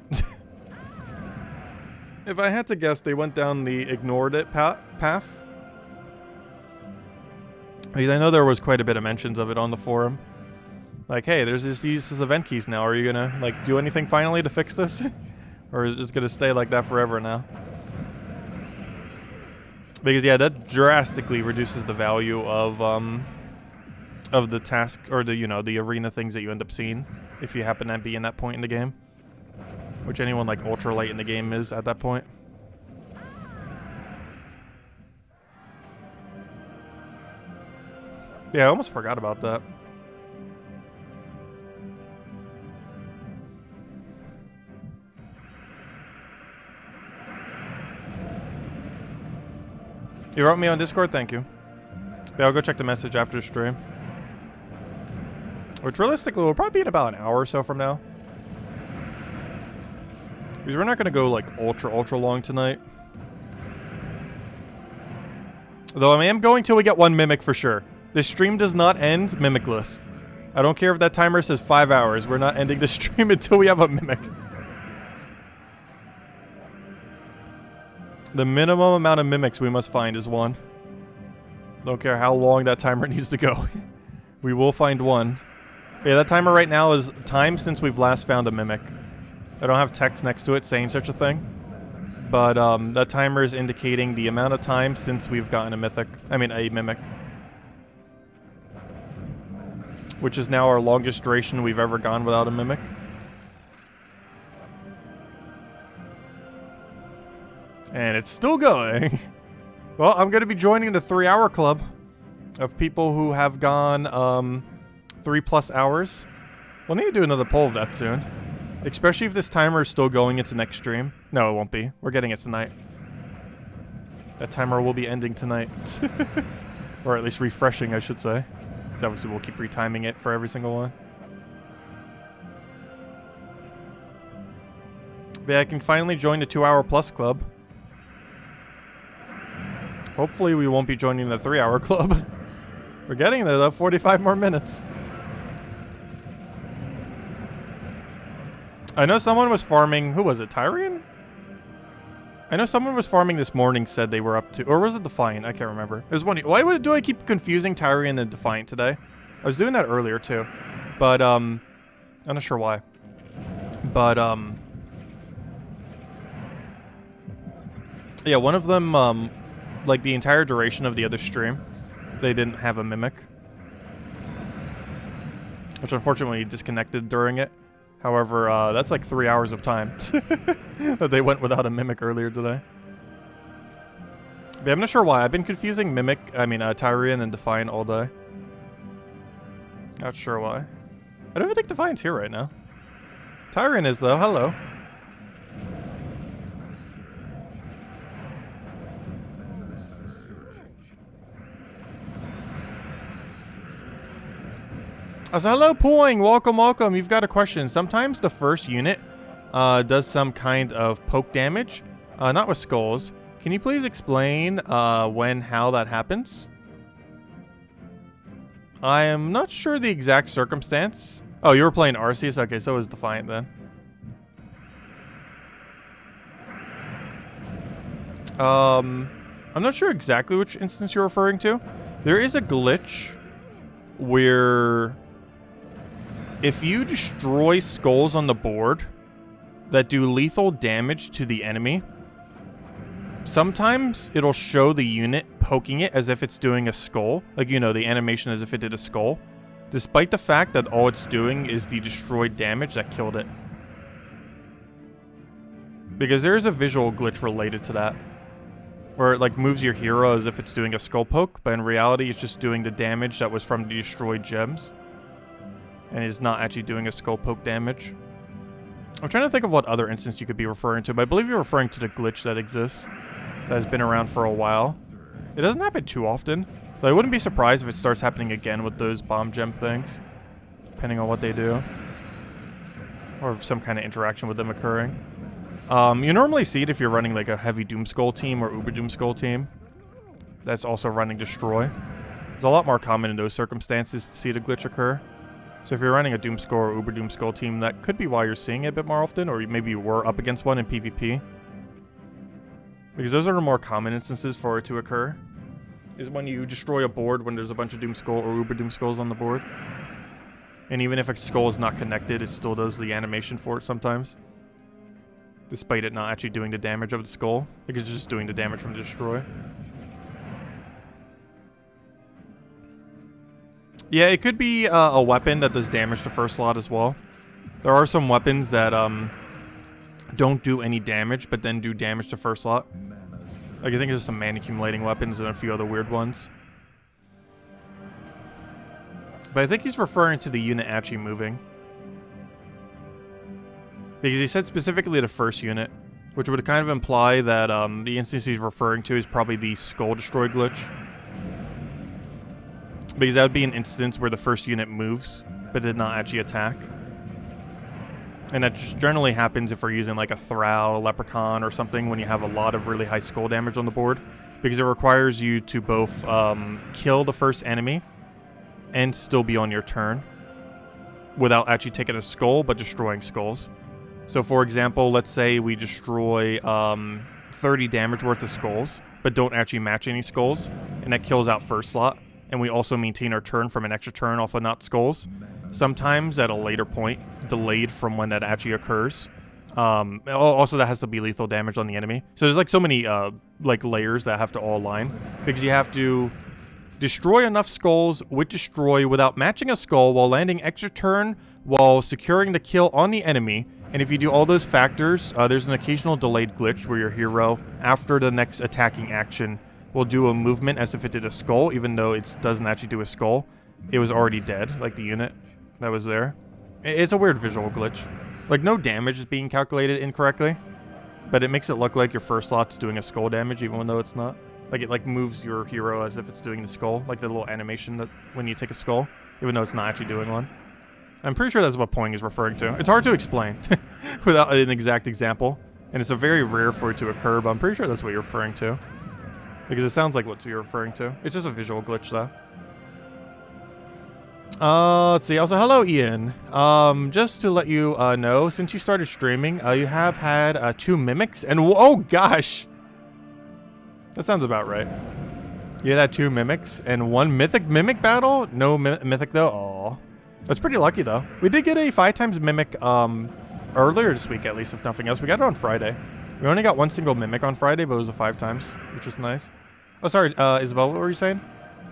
If I had to guess, they went down the ignored it path. Because I know there was quite a bit of mentions of it on the forum. Like, hey, there's these event keys now. Are you gonna like do anything finally to fix this, or is it just gonna stay like that forever now? Because yeah, that drastically reduces the value of the task or the the arena things that you end up seeing if you happen to be in that point in the game. Which anyone like ultra late in the game is at that point. Yeah, I almost forgot about that. You wrote me on Discord? Thank you. Yeah, I'll go check the message after the stream. Which realistically will probably be in about an hour or so from now. Because we're not going to go like ultra long tonight. Though I am going till we get 1 mimic for sure. This stream does not end mimicless. I don't care if that timer says 5 hours. We're not ending the stream until we have a mimic. The minimum amount of mimics we must find is 1. Don't care how long that timer needs to go. We will find one. Yeah, that timer right now is time since we've last found a mimic. I don't have text next to it saying such a thing. But that timer is indicating the amount of time since we've gotten a mimic. Which is now our longest duration we've ever gone without a mimic. And it's still going. Well, I'm going to be joining the 3-hour club of people who have gone 3+ hours. We'll need to do another poll of that soon. Especially if this timer is still going into next stream. No, it won't be. We're getting it tonight. That timer will be ending tonight. Or at least refreshing, I should say. Because obviously we'll keep retiming it for every single one. But yeah, I can finally join the 2-hour plus club. Hopefully we won't be joining the 3-hour club. We're getting there though, 45 more minutes. I know someone was farming, who was it, Tyrion? I know someone was farming this morning, said they were up to, or was it Defiant? I can't remember. It was one. Why do I keep confusing Tyrion and Defiant today? I was doing that earlier too, but I'm not sure why. But yeah, one of them, like the entire duration of the other stream, they didn't have a mimic, which unfortunately disconnected during it. However, that's like 3 hours of time that they went without a mimic earlier today. But I'm not sure why. I've been confusing Tyrion and Defiant all day. Not sure why. I don't even think Defiant's here right now. Tyrion is though. Hello. So hello, Poing. Welcome, welcome. You've got a question. Sometimes the first unit does some kind of poke damage, not with skulls. Can you please explain how that happens? I am not sure the exact circumstance. Oh, you were playing Arceus? Okay, so is Defiant then. I'm not sure exactly which instance you're referring to. There is a glitch where if you destroy skulls on the board that do lethal damage to the enemy, sometimes it'll show the unit poking it as if it's doing a skull. Like, you know, the animation as if it did a skull. Despite the fact that all it's doing is the destroyed damage that killed it. Because there is a visual glitch related to that. Where it, like, moves your hero as if it's doing a skull poke, but in reality it's just doing the damage that was from the destroyed gems. And is not actually doing a skull poke damage. I'm trying to think of what other instance you could be referring to, but I believe you're referring to the glitch that exists. That has been around for a while. It doesn't happen too often, so I wouldn't be surprised if it starts happening again with those bomb gem things. Depending on what they do. Or some kind of interaction with them occurring. You normally see it if you're running like a heavy Doomskull team or Uber Doomskull team. That's also running Destroy. It's a lot more common in those circumstances to see the glitch occur. So if you're running a Doomskull or Uber Doomskull team, that could be why you're seeing it a bit more often, or maybe you were up against one in PvP. Because those are the more common instances for it to occur. Is when you destroy a board when there's a bunch of Doomskull or Uber Doomskulls on the board. And even if a skull is not connected, it still does the animation for it sometimes. Despite it not actually doing the damage of the skull. Because it's just doing the damage from the destroy. Yeah, it could be a weapon that does damage to first slot as well. There are some weapons that don't do any damage, but then do damage to first slot. Like, I think there's some mana accumulating weapons and a few other weird ones. But I think he's referring to the unit actually moving. Because he said specifically the first unit, which would kind of imply that the instance he's referring to is probably the Skull Destroy glitch. Because that would be an instance where the first unit moves, but did not actually attack. And that just generally happens if we're using like a Thrall, a Leprechaun, or something when you have a lot of really high skull damage on the board. Because it requires you to both kill the first enemy and still be on your turn. Without actually taking a skull, but destroying skulls. So for example, let's say we destroy 30 damage worth of skulls, but don't actually match any skulls, and that kills out first slot. And we also maintain our turn from an extra turn off of not skulls. Sometimes at a later point, delayed from when that actually occurs. Also, that has to be lethal damage on the enemy. So there's like so many like layers that have to all align, because you have to destroy enough skulls with destroy without matching a skull while landing extra turn while securing the kill on the enemy. And if you do all those factors, there's an occasional delayed glitch where your hero, after the next attacking action, will do a movement as if it did a skull, even though it doesn't actually do a skull. It was already dead, like the unit that was there. It's a weird visual glitch. Like, no damage is being calculated incorrectly, but it makes it look like your first slot's doing a skull damage, even though it's not. Like, it like moves your hero as if it's doing the skull, like the little animation that when you take a skull, even though it's not actually doing one. I'm pretty sure that's what Poing is referring to. It's hard to explain without an exact example, and it's a very rare for it to occur, but I'm pretty sure that's what you're referring to. Because it sounds like what you're referring to. It's just a visual glitch, though. Let's see. Also, hello, Ian. Just to let you know, since you started streaming, you have had 2 mimics, and oh gosh! That sounds about right. You had 2 mimics, and 1 mythic mimic battle? No mythic, though? Aw. That's pretty lucky, though. We did get a 5x mimic, earlier this week, at least, if nothing else. We got it on Friday. We only got 1 single mimic on Friday, but it was a 5x, which was nice. Oh, sorry, Isabel, what were you saying?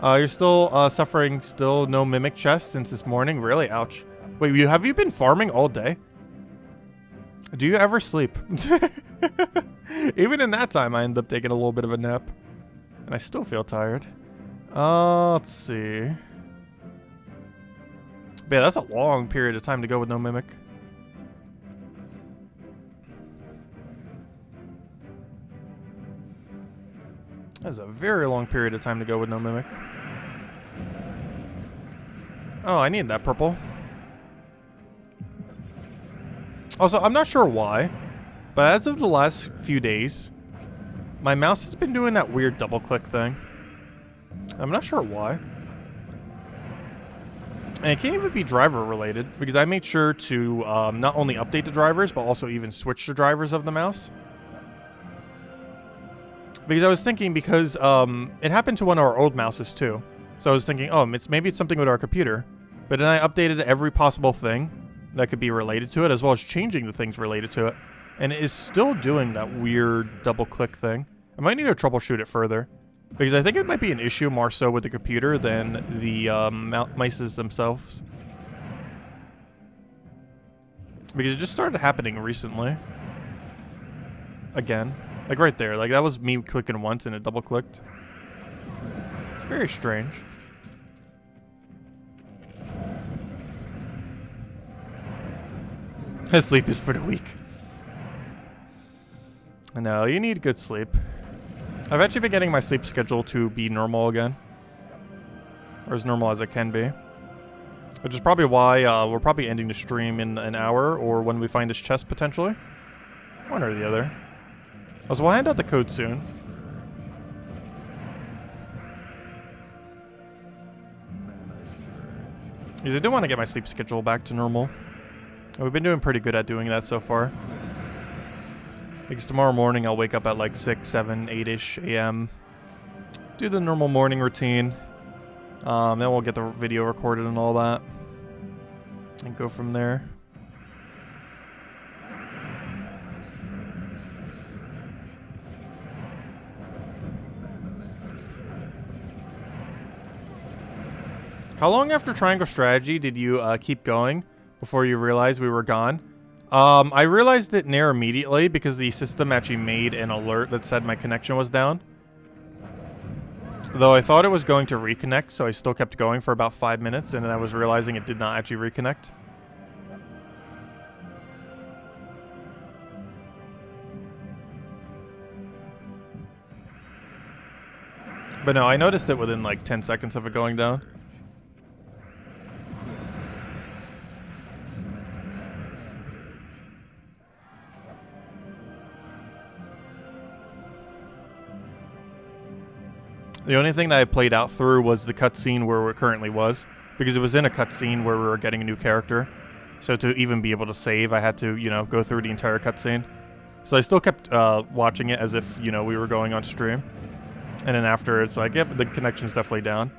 You're still suffering no mimic chest since this morning? Really? Ouch. Wait, have you been farming all day? Do you ever sleep? Even in that time, I end up taking a little bit of a nap. And I still feel tired. Let's see. But yeah, that's a long period of time to go with no mimic. That's a very long period of time to go with no mimic. Oh, I need that purple. Also, I'm not sure why, but as of the last few days, my mouse has been doing that weird double click thing. I'm not sure why. And it can't even be driver related, because I made sure to not only update the drivers, but also even switch the drivers of the mouse. Because I was thinking, because it happened to one of our old mouses too. So I was thinking, oh, maybe it's something with our computer. But then I updated every possible thing that could be related to it, as well as changing the things related to it. And it is still doing that weird double click thing. I might need to troubleshoot it further, because I think it might be an issue more so with the computer than the mices themselves. Because it just started happening recently. Again. Like right there. Like that was me clicking once and it double clicked. It's very strange. Sleep is for the weak. No, you need good sleep. I've actually been getting my sleep schedule to be normal again. Or as normal as it can be. Which is probably why we're probably ending the stream in an hour, or when we find this chest potentially. One or the other. Also, we'll hand out the code soon. Because I do want to get my sleep schedule back to normal. And we've been doing pretty good at doing that so far. Because tomorrow morning I'll wake up at like 6, 7, 8-ish a.m. Do the normal morning routine. Then we'll get the video recorded and all that. And go from there. How long after Triangle Strategy did you keep going before you realized we were gone? I realized it near immediately because the system actually made an alert that said my connection was down. Though I thought it was going to reconnect, so I still kept going for about 5 minutes, and then I was realizing it did not actually reconnect. But no, I noticed it within like 10 seconds of it going down. The only thing that I played out through was the cutscene where it currently was, because it was in a cutscene where we were getting a new character. So to even be able to save, I had to, you know, go through the entire cutscene. So I still kept watching it as if, you know, we were going on stream. And then after, it's like, yep, the connection's definitely down.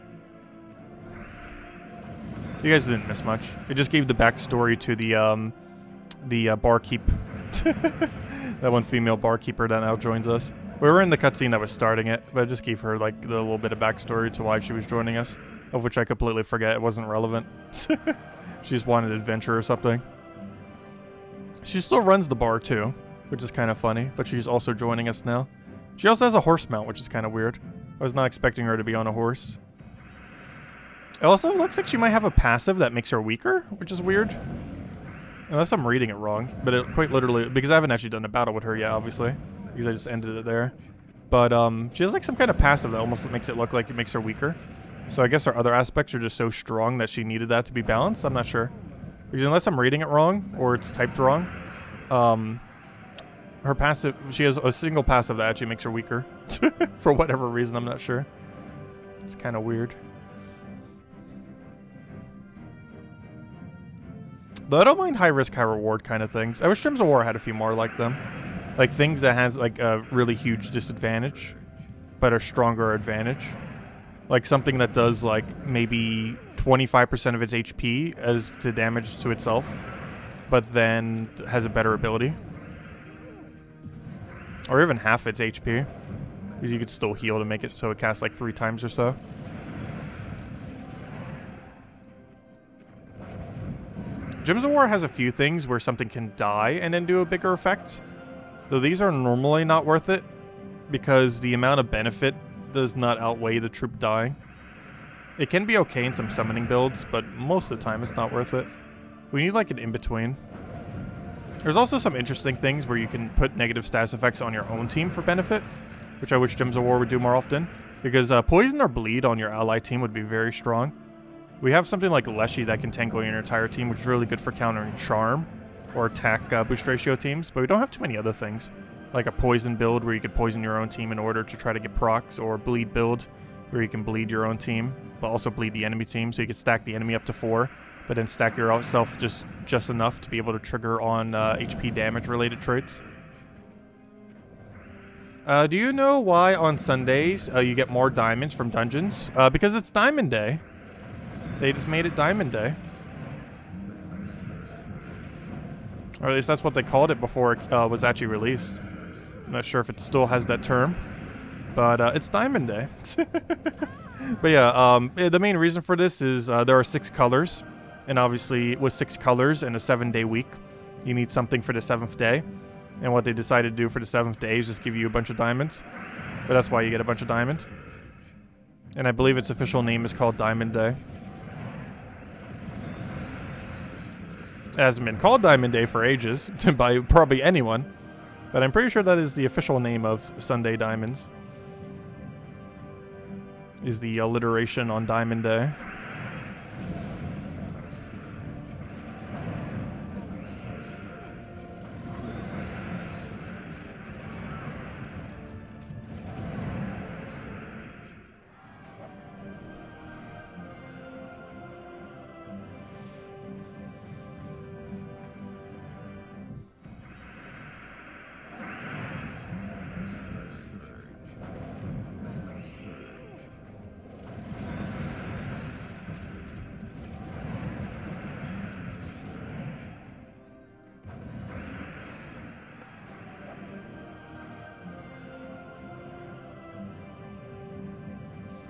You guys didn't miss much. It just gave the backstory to the barkeep. That one female barkeeper that now joins us. We were in the cutscene that was starting it, but I just gave her like the little bit of backstory to why she was joining us, of which I completely forget. It wasn't relevant. She just wanted adventure or something. She still runs the bar too, which is kind of funny, but she's also joining us now. She also has a horse mount, which is kind of weird. I was not expecting her to be on a horse. It also looks like she might have a passive that makes her weaker, which is weird. Unless I'm reading it wrong, but it quite literally, because I haven't actually done a battle with her yet, obviously, because I just ended it there. But she has like some kind of passive that almost makes it look like it makes her weaker. So I guess her other aspects are just so strong that she needed that to be balanced. I'm not sure. Because unless I'm reading it wrong, or it's typed wrong, her passive, she has a single passive that actually makes her weaker. For whatever reason, I'm not sure. It's kind of weird. Though I don't mind high risk, high reward kind of things. I wish Gems of War had a few more like them. Like things that has like a really huge disadvantage, but a stronger advantage. Like something that does like maybe 25% of its HP as to damage to itself, but then has a better ability. Or even half its HP. Because you could still heal to make it so it casts like 3 times or so. Gems of War has a few things where something can die and then do a bigger effect. Though these are normally not worth it, because the amount of benefit does not outweigh the troop dying. It can be okay in some summoning builds, but most of the time it's not worth it. We need like an in-between. There's also some interesting things where you can put negative status effects on your own team for benefit, which I wish Gems of War would do more often, because poison or bleed on your ally team would be very strong. We have something like Leshy that can tank on your entire team, which is really good for countering charm or attack boost ratio teams, but we don't have too many other things. Like a poison build where you could poison your own team in order to try to get procs, or bleed build where you can bleed your own team, but also bleed the enemy team, so you can stack the enemy up to 4, but then stack yourself just enough to be able to trigger on HP damage related traits. Do you know why on Sundays you get more diamonds from dungeons? Because it's Diamond Day. They just made it Diamond Day. Or at least that's what they called it before it was actually released. I'm not sure if it still has that term. But it's Diamond Day. But yeah, the main reason for this is there are 6 colors. And obviously, with 6 colors and a 7-day week, you need something for the 7th day. And what they decided to do for the 7th day is just give you a bunch of diamonds. But that's why you get a bunch of diamonds. And I believe its official name is called Diamond Day. It hasn't been called Diamond Day for ages, by probably anyone. But I'm pretty sure that is the official name of Sunday Diamonds. Is the alliteration on Diamond Day.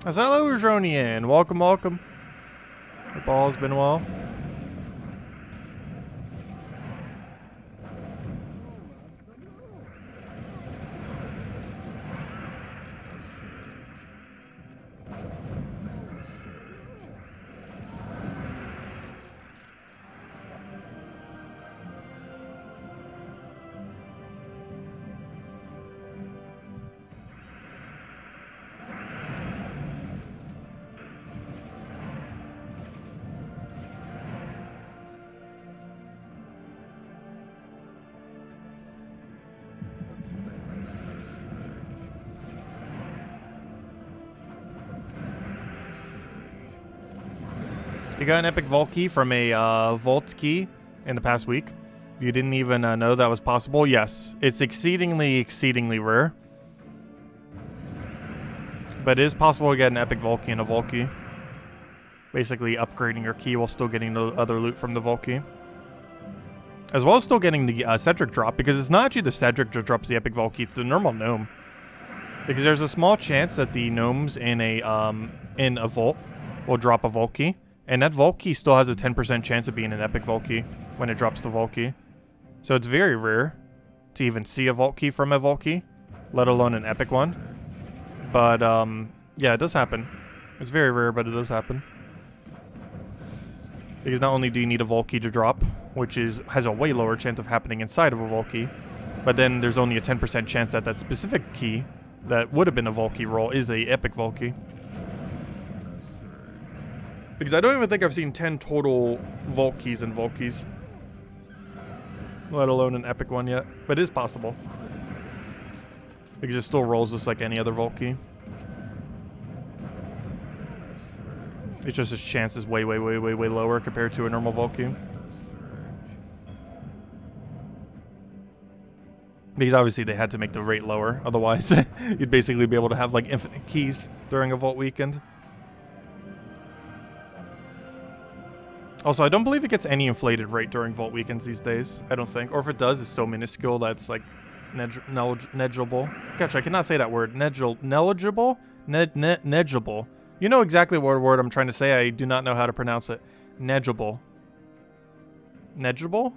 Hello, Dronian. Welcome, welcome. Hope all's been well. You got an epic vault key from a vault key in the past week. You didn't even know that was possible? Yes. It's exceedingly rare. But it is possible to get an epic Volkey and a Volkey. Basically upgrading your key while still getting the other loot from the Volkey. As well as still getting the Cedric drop, because it's not actually the Cedric that drops the epic Volkey, it's the normal gnome. Because there's a small chance that the gnomes in a vault will drop a Volkey. And that Volkey still has a 10% chance of being an epic Volkey when it drops the Volkey. So it's very rare to even see a Volkey from a Volkey, let alone an epic one. But, yeah, it does happen. It's very rare, but it does happen. Because not only do you need a Volkey to drop, which has a way lower chance of happening inside of a Volkey, but then there's only a 10% chance that that specific key that would have been a Volkey roll is a epic Volkey. Because I don't even think I've seen 10 total Volkeys and Volkeys, let alone an epic one yet. But it is possible. Because it still rolls just like any other Volkey. It's just its chance is way lower compared to a normal Volkey. Because obviously they had to make the rate lower, otherwise you'd basically be able to have like infinite keys during a Vault weekend. Also, I don't believe it gets any inflated rate during Vault weekends these days. I don't think. Or if it does, it's so minuscule that it's like negligible. Gosh, I cannot say that word. Negligible? Negligible. You know exactly what word I'm trying to say. I do not know how to pronounce it. Negligible. Negligible?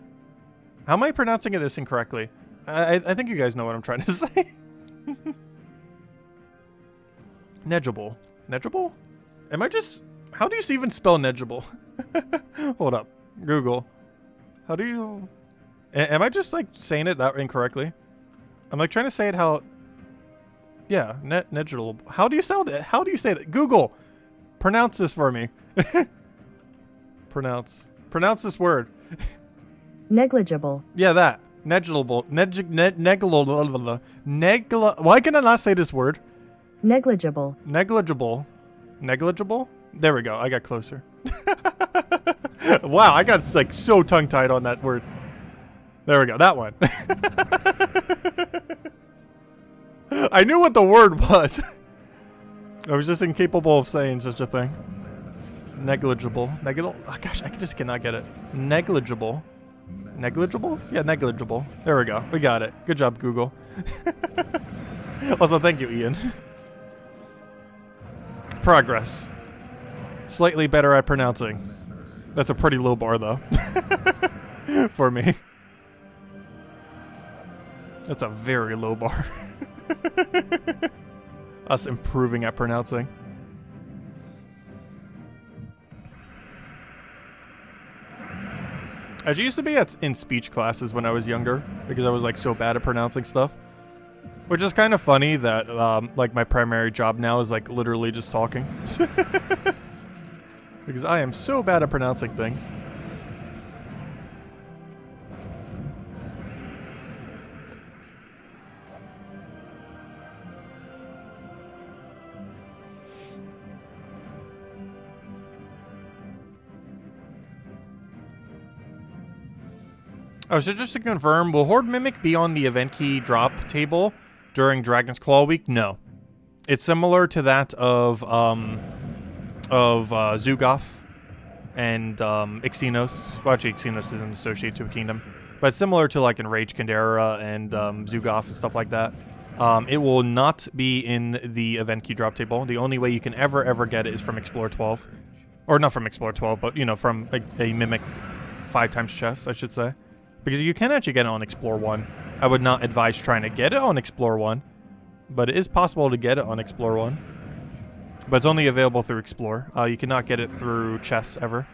How am I pronouncing this incorrectly? I think you guys know what I'm trying to say. Negligible. Negligible? Am I just... How do you even spell negligible? Hold up. Google. How do you... Am I just, like, saying it that incorrectly? I'm, like, trying to say it how... Yeah, negligible. How do you say that? How do you say that? Google! Pronounce this for me. Pronounce this word. Negligible. Yeah, that. Negligible. Negligible. Why can I not say this word? Negligible. Negligible. Negligible? There we go. I got closer. Wow, I got like so tongue-tied on that word. There we go. That one. I knew what the word was. I was just incapable of saying such a thing. Negligible. Oh, gosh, I just cannot get it. Negligible. Negligible? Yeah, negligible. There we go. We got it. Good job, Google. Also, thank you, Ian. Progress. Slightly better at pronouncing. That's a pretty low bar, though. For me. That's a very low bar. Us improving at pronouncing. I used to be in speech classes when I was younger because I was like so bad at pronouncing stuff. Which is kind of funny that like my primary job now is like literally just talking. Because I am so bad at pronouncing things. Oh, so just to confirm, will Horde Mimic be on the event key drop table during Dragon's Claw week? No. It's similar to that of Zugoff and Xenos. Well, actually, Xenos isn't associated to a kingdom. But it's similar to like Enraged Kandera and Zugoff and stuff like that. It will not be in the event key drop table. The only way you can ever get it is from Explore 12. Or not from Explore 12, but, you know, from a Mimic 5x chest, I should say. Because you can actually get it on Explore 1. I would not advise trying to get it on Explore 1. But it is possible to get it on Explore 1. But it's only available through Explore. You cannot get it through chests ever.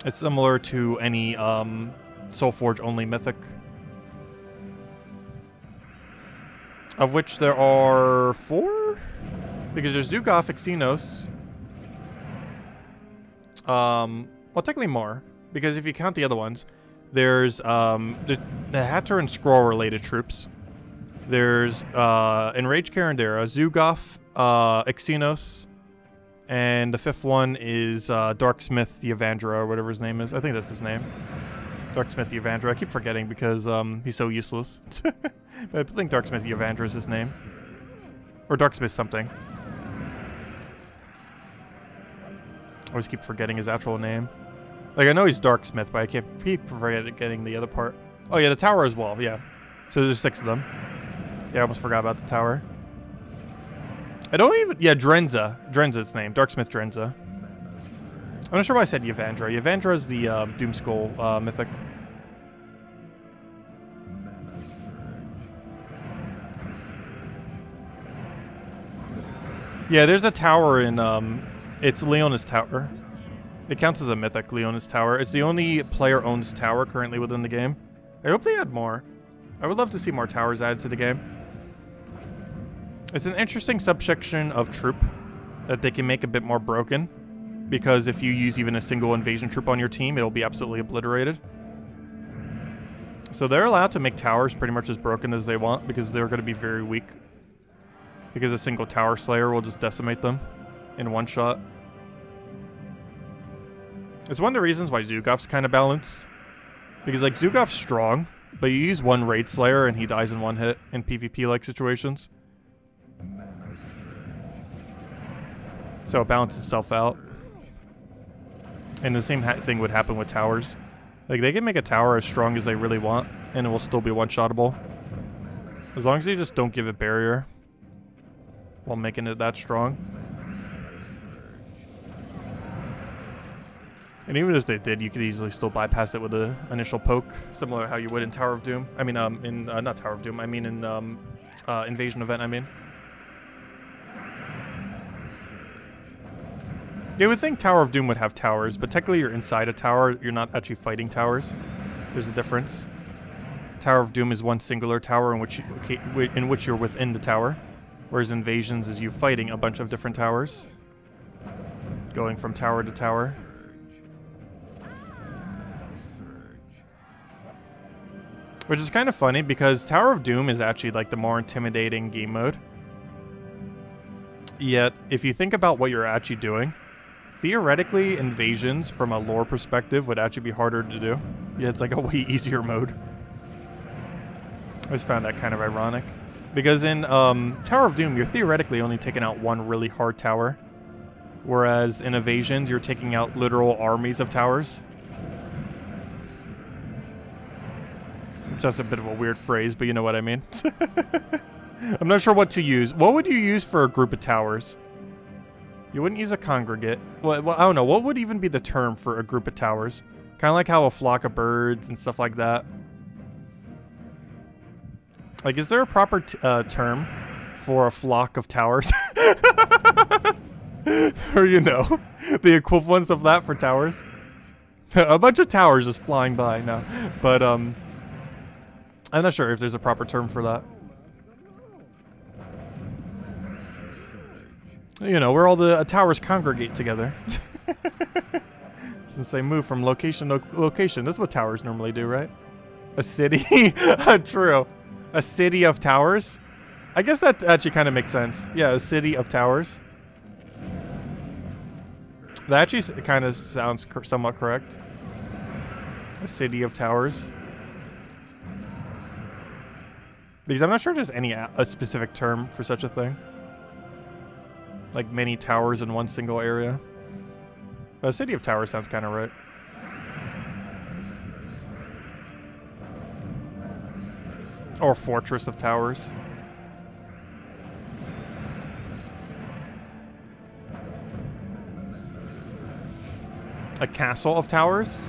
It's similar to any Soulforge only mythic. Of which there are 4? Because there's Zugoff, Xenos. Well, technically more. Because if you count the other ones, there's the Hatter and Scroll related troops. There's Enraged Kandera, Zugoff, Xenos, and the 5th one is Darksmith the Evandra, or whatever his name is. I think that's his name. Darksmith Evandra. I keep forgetting because he's so useless. But I think Darksmith Evandra is his name. Or Darksmith something. I always keep forgetting his actual name. Like, I know he's Darksmith, but I keep forgetting the other part. Oh yeah, the tower as well, yeah. So there's 6 of them. Yeah, I almost forgot about the tower. I don't even... Yeah, Drenza. Drenza's name. Darksmith Drenza. I'm not sure why I said Evandra. Evandra is the Doomskull mythic. Yeah, there's a tower in... it's Leona's Tower. It counts as a mythic, Leona's Tower. It's the only player-owns tower currently within the game. I hope they add more. I would love to see more towers added to the game. It's an interesting subsection of troop that they can make a bit more broken, because if you use even a single invasion troop on your team, it'll be absolutely obliterated. So they're allowed to make towers pretty much as broken as they want, because they're going to be very weak. Because a single tower slayer will just decimate them in one shot. It's one of the reasons why Zugof's kind of balanced. Because, like, Zugof's strong, but you use one raid slayer and he dies in one hit in PvP-like situations. So it balances itself out. And the same thing would happen with towers. Like, they can make a tower as strong as they really want, and it will still be one-shottable. As long as you just don't give it barrier while making it that strong. And even if they did, you could easily still bypass it with an initial poke, similar to how you would in Tower of Doom. I mean, not Tower of Doom, I mean in Invasion Event, I mean. You would think Tower of Doom would have towers, but technically you're inside a tower, you're not actually fighting towers. There's a difference. Tower of Doom is one singular tower in which you're within the tower, whereas Invasions is you fighting a bunch of different towers, going from tower to tower. Which is kind of funny because Tower of Doom is actually like the more intimidating game mode. Yet, if you think about what you're actually doing, theoretically, Invasions from a lore perspective would actually be harder to do. Yeah, it's like a way easier mode. I always found that kind of ironic. Because in Tower of Doom, you're theoretically only taking out one really hard tower. Whereas in Invasions, you're taking out literal armies of towers. Just a bit of a weird phrase, but you know what I mean. I'm not sure what to use. What would you use for a group of towers? You wouldn't use a congregate. Well, I don't know. What would even be the term for a group of towers? Kind of like how a flock of birds and stuff like that. Like, is there a proper term for a flock of towers? Or, you know, the equivalence of that for towers? A bunch of towers just flying by now. But, I'm not sure if there's a proper term for that. You know, where all the towers congregate together. Since they move from location to location. That's what towers normally do, right? A city? True. A city of towers? I guess that actually kind of makes sense. Yeah, a city of towers. That actually kind of sounds somewhat correct. A city of towers. Because I'm not sure there's any a specific term for such a thing. Like many towers in one single area. But a city of towers sounds kind of right. Or fortress of towers. A castle of towers?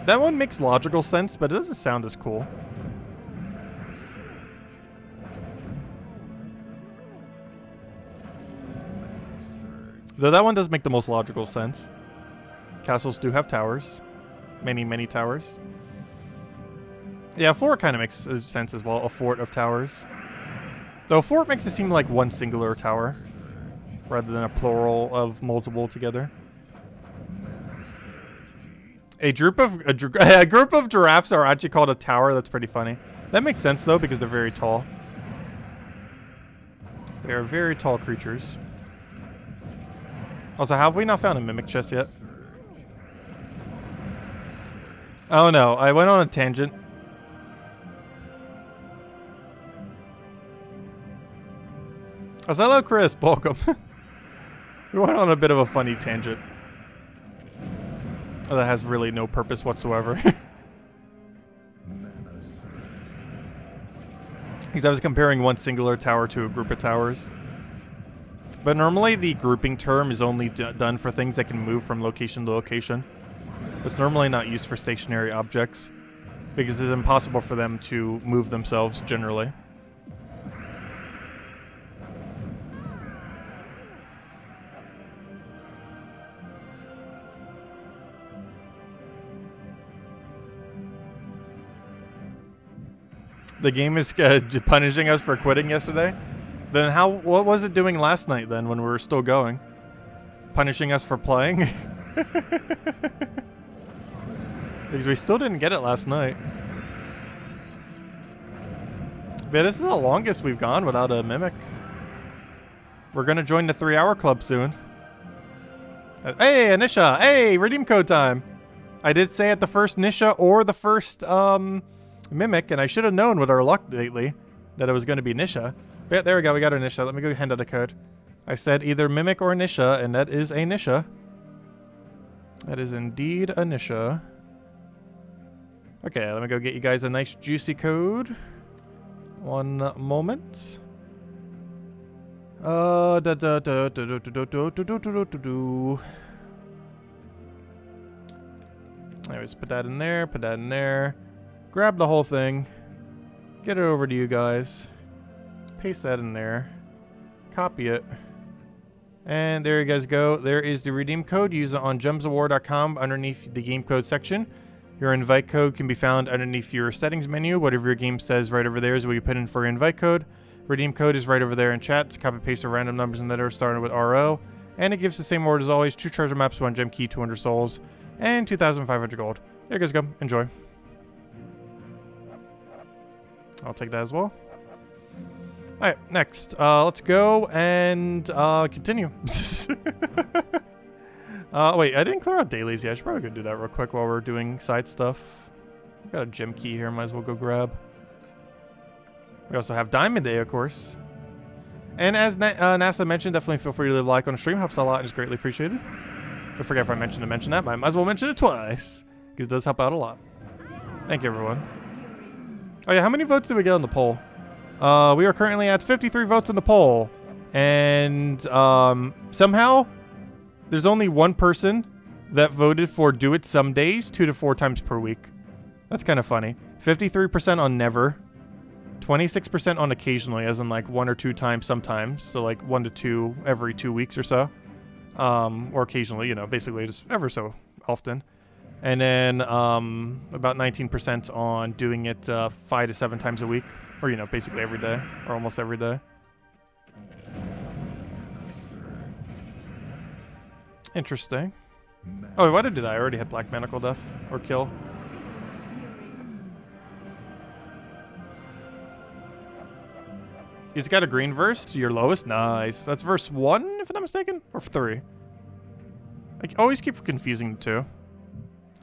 That one makes logical sense, but it doesn't sound as cool. Though that one does make the most logical sense. Castles do have towers. Many, many towers. Yeah, a fort kind of makes sense as well. A fort of towers. Though a fort makes it seem like one singular tower, rather than a plural of multiple together. A group of giraffes are actually called a tower. That's pretty funny. That makes sense though, because they're very tall. They are very tall creatures. Also, have we not found a mimic chest yet? Oh no, I went on a tangent. Oh, hello, Chris. Welcome. We went on a bit of a funny tangent. That has really no purpose whatsoever. Because I was comparing one singular tower to a group of towers. But normally the grouping term is only done for things that can move from location to location. It's normally not used for stationary objects, because it's impossible for them to move themselves generally. The game is punishing us for quitting yesterday? Then what was it doing last night then when we were still going? Punishing us for playing? Because we still didn't get it last night. But this is the longest we've gone without a Mimic. We're going to join the 3-hour club soon. Hey, Anisha! Hey, redeem code time! I did say at the first Nisha or the first Mimic, and I should have known with our luck lately that it was going to be Nisha. Yeah, there we go, we got our Nisha. Let me go hand out the code. I said either Mimic or Nisha, and that is a Nisha. That is indeed a Nisha. Okay, let me go get you guys a nice juicy code. One moment. Anyways, put that in there, put that in there. Grab the whole thing. Get it over to you guys. Paste that in there. Copy it. And there you guys go. There is the redeem code. Use it on gemsawar.com underneath the game code section. Your invite code can be found underneath your settings menu. Whatever your game says right over there is what you put in for your invite code. Redeem code is right over there in chat. Copy paste the random numbers in there starting with RO. And it gives the same word as always. 2 treasure maps, 1 gem key, 200 souls, and 2,500 gold. There you guys go. Enjoy. I'll take that as well. Alright, next. Let's go and continue. Wait, I didn't clear out dailies yet. I should probably go do that real quick while we're doing side stuff. Got a gem key here, might as well go grab. We also have Diamond Day, of course. And as NASA mentioned, definitely feel free to leave a like on the stream. Helps a lot and is greatly appreciated. Don't forget if I mentioned to mention that, but I might as well mention it twice. Because it does help out a lot. Thank you, everyone. Oh yeah, how many votes did we get on the poll? We are currently at 53 votes on the poll. And somehow, there's only one person that voted for do it some days, 2 to 4 times per week. That's kind of funny. 53% on never. 26% on occasionally, as in like 1 or 2 times sometimes. So like 1 to 2 every 2 weeks or so. Or occasionally, you know, basically just ever so often. And then about 19% on doing it 5 to 7 times a week. Or, you know, basically every day. Or almost every day. Interesting. Oh, why did I already had Black Manacle Death? Or kill? You just got a green verse? Your lowest? Nice. That's verse 1, if I'm not mistaken? Or 3? I always keep confusing the two.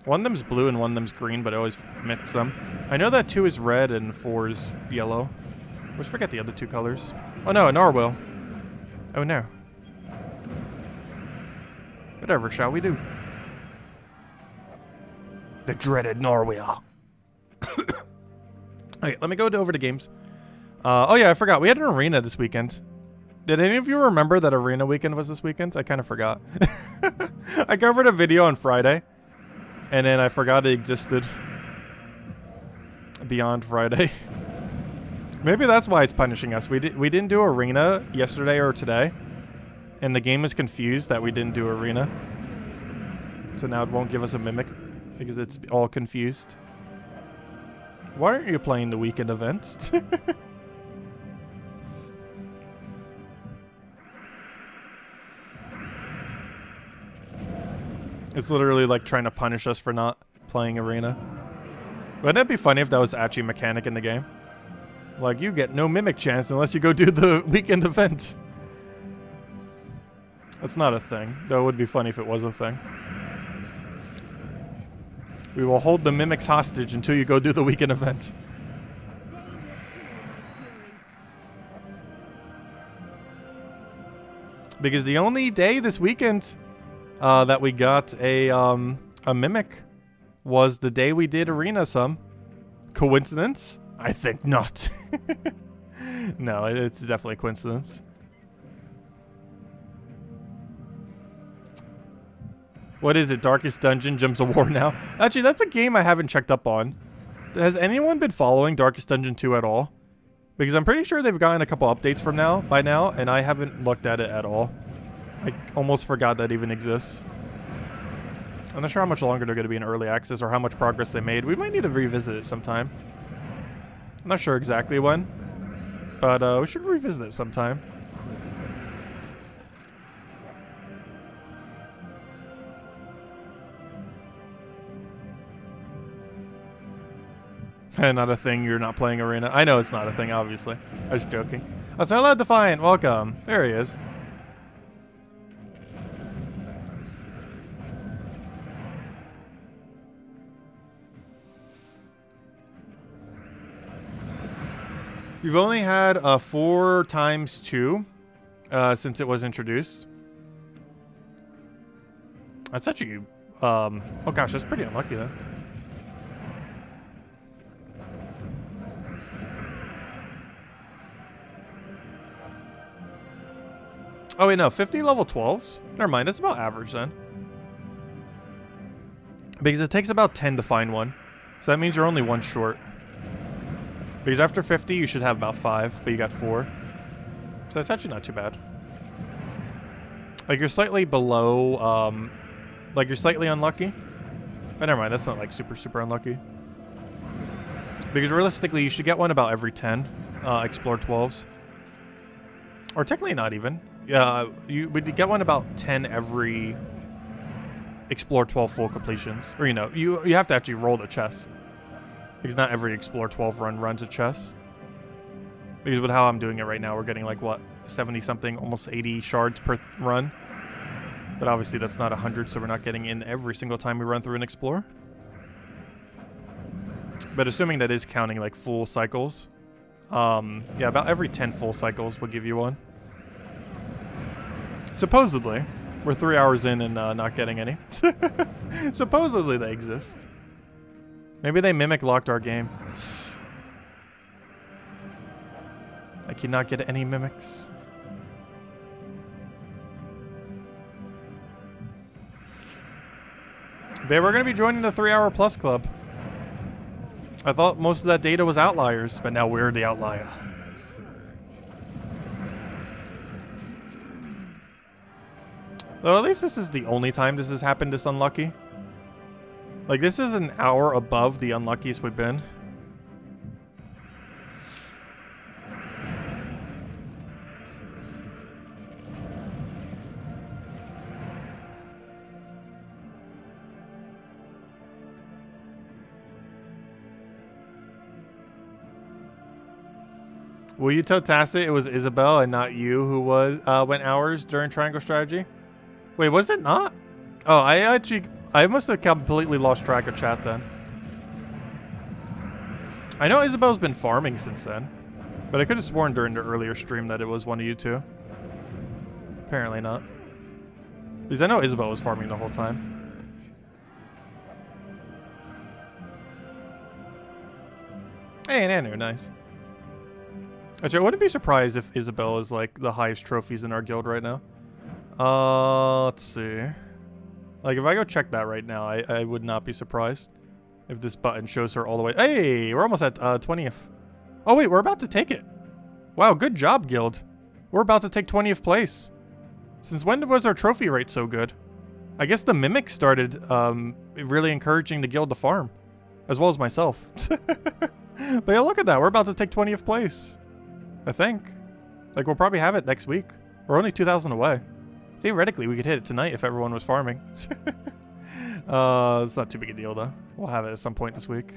One of them's blue and one of them's green, but I always mix them. I know that 2 is red and 4 is yellow. I always forget the other 2 colors. Oh no, a narwhal. Oh no. Whatever shall we do? The dreaded narwhal. Okay, let me go over to games. Oh yeah, I forgot. We had an arena this weekend. Did any of you remember that arena weekend was this weekend? I kind of forgot. I covered a video on Friday. And then I forgot it existed. Beyond Friday. Maybe that's why it's punishing us. We didn't do arena yesterday or today. And the game is confused that we didn't do arena. So now it won't give us a mimic. Because it's all confused. Why aren't you playing the weekend events? It's literally like trying to punish us for not playing arena. Wouldn't it be funny if that was actually a mechanic in the game? Like, you get no mimic chance unless you go do the weekend event. That's not a thing. Though it would be funny if it was a thing. We will hold the mimics hostage until you go do the weekend event. Because the only day this weekend that we got a mimic was the day we did arena some. Coincidence? I think not. No, it's definitely coincidence. What is it? Darkest Dungeon, Gems of War now? Actually, that's a game I haven't checked up on. Has anyone been following Darkest Dungeon 2 at all? Because I'm pretty sure they've gotten a couple updates by now, and I haven't looked at it at all. I almost forgot that even exists. I'm not sure how much longer they're going to be in early access or how much progress they made. We might need to revisit it sometime. I'm not sure exactly when, but we should revisit it sometime. Not a thing, you're not playing arena. I know it's not a thing, obviously. I was joking. Oh, so hello, Defiant. Welcome. There he is. You've only had 4 times 2 since it was introduced. That's actually... oh gosh, that's pretty unlucky then. Oh wait, no, 50 level 12s? Never mind, that's about average then. Because it takes about 10 to find one. So that means you're only 1 short. Because after 50, you should have about 5, but you got 4. So that's actually not too bad. Like, you're slightly below, like, you're slightly unlucky. But never mind, that's not, like, super, super unlucky. Because realistically, you should get one about every 10 Explore 12s. Or technically not even. Yeah, you would get one about 10 every Explore 12 full completions. Or, you know, you have to actually roll the chest. Because not every Explore 12 run runs a chest. Because with how I'm doing it right now, we're getting like, what, 70-something, almost 80 shards per run. But obviously that's not 100, so we're not getting in every single time we run through an Explore. But assuming that is counting like full cycles, yeah, about every 10 full cycles will give you one. Supposedly. We're 3 hours in and not getting any. Supposedly they exist. Maybe they mimic locked our game. I cannot get any mimics. They were going to be joining the 3-hour plus club. I thought most of that data was outliers, but now we're the outlier. Though at least this is the only time this has happened this unlucky. Like, this is an hour above the unluckiest we've been. Will you tell Tacit it was Isabel and not you who went hours during Triangle Strategy? Wait, was it not? Oh, I must have completely lost track of chat then. I know Isabel's been farming since then, but I could have sworn during the earlier stream that it was one of you two. Apparently not. Because I know Isabel was farming the whole time. Hey, Nanu, nice. Actually, I wouldn't be surprised if Isabel is like the highest trophies in our guild right now. Let's see. Like, if I go check that right now, I would not be surprised if this button shows her all the way. Hey, we're almost at 20th. Oh, wait, we're about to take it. Wow, good job, guild. We're about to take 20th place. Since when was our trophy rate so good? I guess the Mimic started really encouraging the guild to farm, as well as myself. But yeah, look at that. We're about to take 20th place. I think. Like, we'll probably have it next week. We're only 2,000 away. Theoretically, we could hit it tonight if everyone was farming. It's not too big a deal, though. We'll have it at some point this week.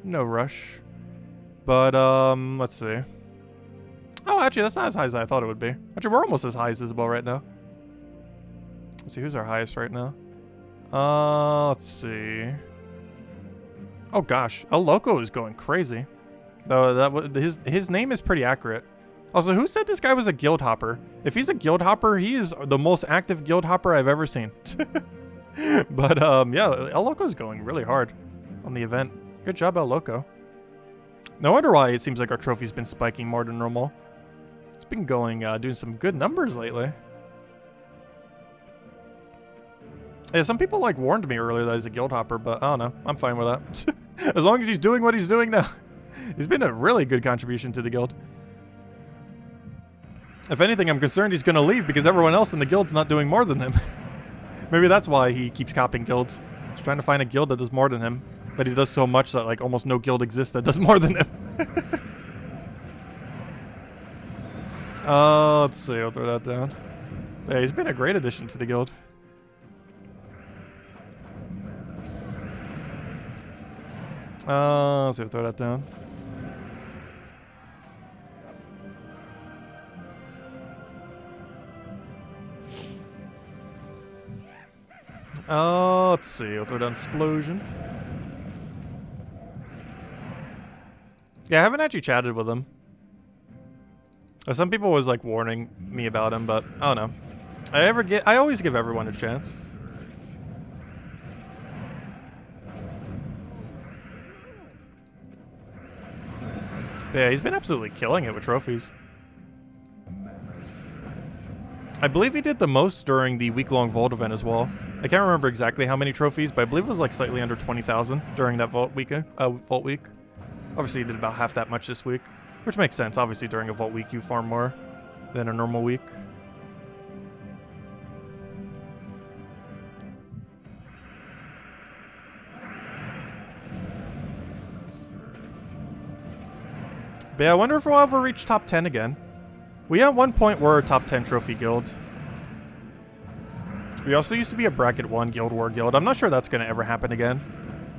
No rush. But, let's see. Oh, actually, that's not as high as I thought it would be. Actually, we're almost as high as Isabel right now. Let's see, who's our highest right now? Let's see. Oh gosh, El Loco is going crazy. Though his name is pretty accurate. Also, who said this guy was a guild hopper? If he's a guild hopper, he is the most active guild hopper I've ever seen. But yeah, El Loco's going really hard on the event. Good job, El Loco. No wonder why it seems like our trophy's been spiking more than normal. It's been going, doing some good numbers lately. Yeah, some people like warned me earlier that he's a guild hopper, but I don't know. I'm fine with that. As long as he's doing what he's doing now. He's been a really good contribution to the guild. If anything, I'm concerned he's going to leave because everyone else in the guild's not doing more than him. Maybe that's why he keeps copying guilds. He's trying to find a guild that does more than him. But he does so much that like almost no guild exists that does more than him. Let's see. I'll throw that down. Yeah, he's been a great addition to the guild. Let's see. I'll throw that down. Let's see. I'll throw down Explosion. Yeah, I haven't actually chatted with him. Some people was like warning me about him, but I don't know. I always give everyone a chance. Yeah, he's been absolutely killing it with trophies. I believe he did the most during the week-long Vault event as well. I can't remember exactly how many trophies, but I believe it was like slightly under 20,000 during that Vault week. Obviously, he did about half that much this week, which makes sense. Obviously, during a Vault week, you farm more than a normal week. But yeah, I wonder if we'll ever reach top 10 again. We at one point were a top 10 trophy guild. We also used to be a bracket 1 Guild War guild. I'm not sure that's going to ever happen again.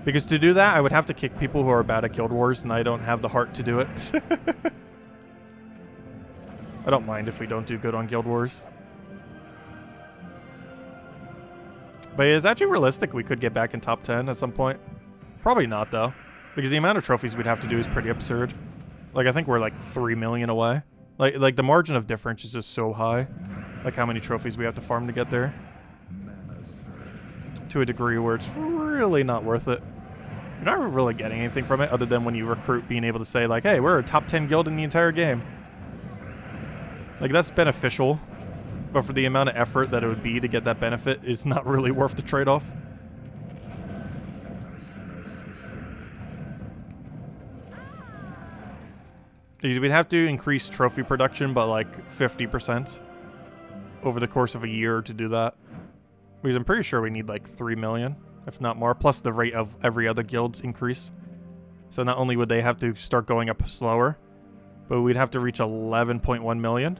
Because to do that, I would have to kick people who are bad at Guild Wars, and I don't have the heart to do it. I don't mind if we don't do good on Guild Wars. But it's actually realistic we could get back in top 10 at some point. Probably not, though. Because the amount of trophies we'd have to do is pretty absurd. Like, I think we're like 3 million away. Like the margin of difference is just so high. Like how many trophies we have to farm to get there. To a degree where it's really not worth it. You're not really getting anything from it other than when you recruit being able to say like, hey, we're a top 10 guild in the entire game. Like that's beneficial. But for the amount of effort that it would be to get that benefit, it's not really worth the trade-off. We'd have to increase trophy production by like 50% over the course of a year to do that. Because I'm pretty sure we need like 3 million, if not more, plus the rate of every other guild's increase. So not only would they have to start going up slower, but we'd have to reach 11.1 million.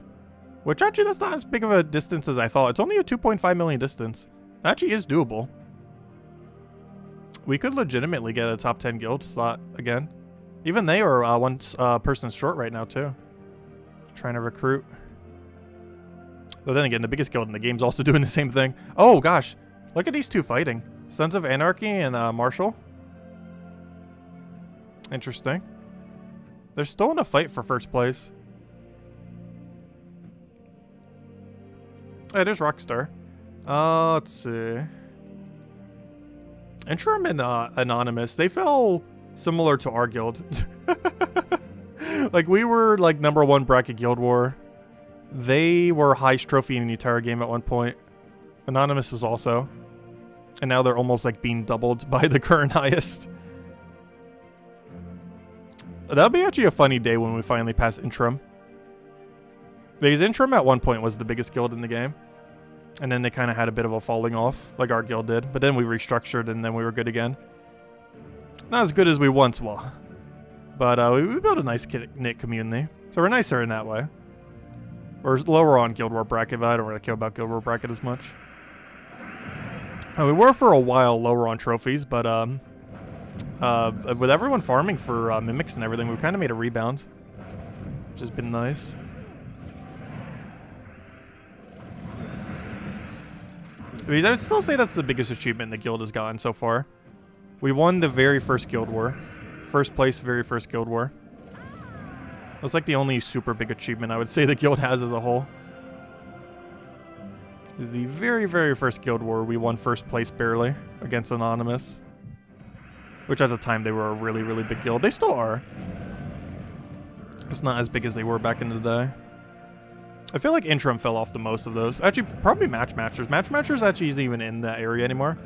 Which actually that's not as big of a distance as I thought. It's only a 2.5 million distance. That actually is doable. We could legitimately get a top 10 guild slot again. Even they are one person short right now, too. Trying to recruit. But then again, the biggest guild in the game's also doing the same thing. Oh, gosh. Look at these two fighting. Sons of Anarchy and Marshall. Interesting. They're still in a fight for first place. Hey, there's Rockstar. Let's see. Interim and Anonymous, they fell similar to our guild. Like, we were, like, #1 bracket Guild War. They were highest trophy in the entire game at one point. Anonymous was also. And now they're almost, like, being doubled by the current highest. That'll be actually a funny day when we finally pass Interim. Because Interim at one point was the biggest guild in the game. And then they kind of had a bit of a falling off, like our guild did. But then we restructured and then we were good again. Not as good as we once were. But we built a nice knit community. So we're nicer in that way. We're lower on Guild War bracket, but I don't really care about Guild War bracket as much. We were for a while lower on trophies, but with everyone farming for mimics and everything, we kind of made a rebound. Which has been nice. I would still say that's the biggest achievement the guild has gotten so far. We won the very first Guild War. First place, very first Guild War. That's like the only super big achievement I would say the guild has as a whole. This is the very, very first Guild War. We won first place barely against Anonymous. Which at the time they were a really, really big guild. They still are. It's not as big as they were back in the day. I feel like Interim fell off the most of those. Actually, probably Matchmatchers. Matchmatchers actually isn't even in that area anymore.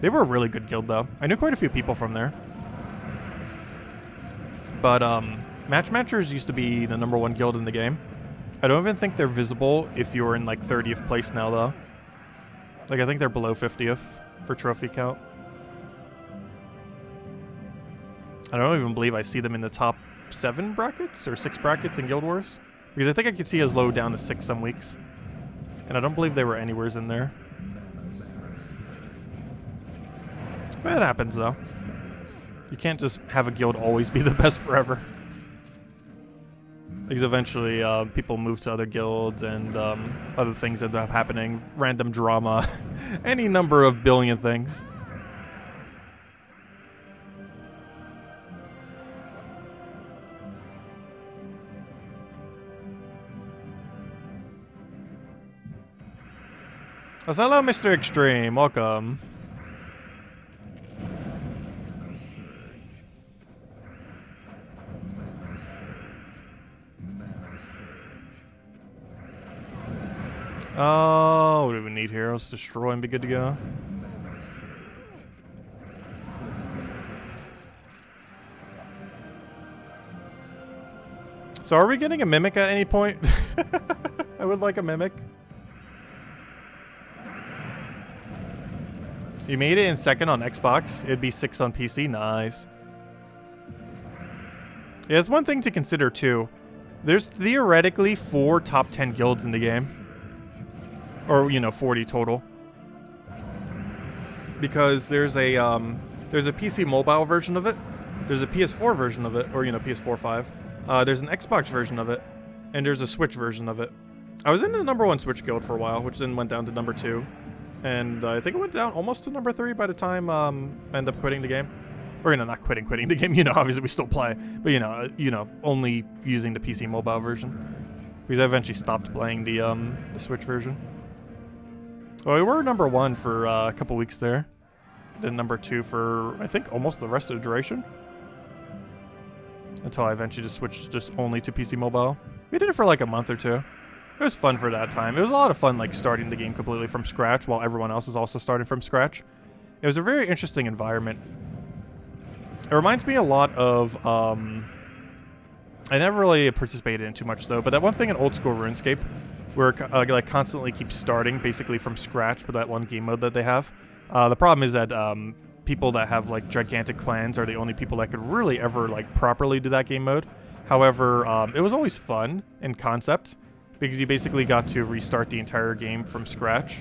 They were a really good guild though. I knew quite a few people from there. But Matchmatchers used to be the #1 guild in the game. I don't even think they're visible if you're in like 30th place now though. Like I think they're below 50th for trophy count. I don't even believe I see them in the top 7 brackets or 6 brackets in Guild Wars. Because I think I could see as low down to 6 some weeks. And I don't believe they were anywhere in there. But it happens though. You can't just have a guild always be the best forever. Because eventually people move to other guilds and other things end up happening. Random drama. Any number of billion things. Hello, Mr. Extreme. Welcome. Oh, what do we need here? Let's destroy and be good to go. So are we getting a Mimic at any point? I would like a Mimic. You made it in 2nd on Xbox. It'd be 6 on PC. Nice. Yeah, it's one thing to consider too. There's theoretically 4 top 10 guilds in the game. Or, you know, 40 total. Because there's a PC mobile version of it. There's a PS4 version of it. Or, you know, PS4 5. There's an Xbox version of it. And there's a Switch version of it. I was in the #1 Switch guild for a while, which then went down to #2. And I think it went down almost to #3 by the time I ended up quitting the game. Or, you know, not quitting the game. You know, obviously we still play. But, you know, only using the PC mobile version. Because I eventually stopped playing the Switch version. Well, we were #1 for a couple weeks there. Then #2 for, I think, almost the rest of the duration. Until I eventually just switched just only to PC mobile. We did it for like a month or 2. It was fun for that time. It was a lot of fun, like, starting the game completely from scratch while everyone else is also starting from scratch. It was a very interesting environment. It reminds me a lot of, I never really participated in too much, though, but that one thing in old school RuneScape, where it like, constantly keeps starting, basically from scratch for that one game mode that they have. The problem is that people that have, like, gigantic clans are the only people that could really ever, like, properly do that game mode. However, it was always fun in concept. Because you basically got to restart the entire game from scratch.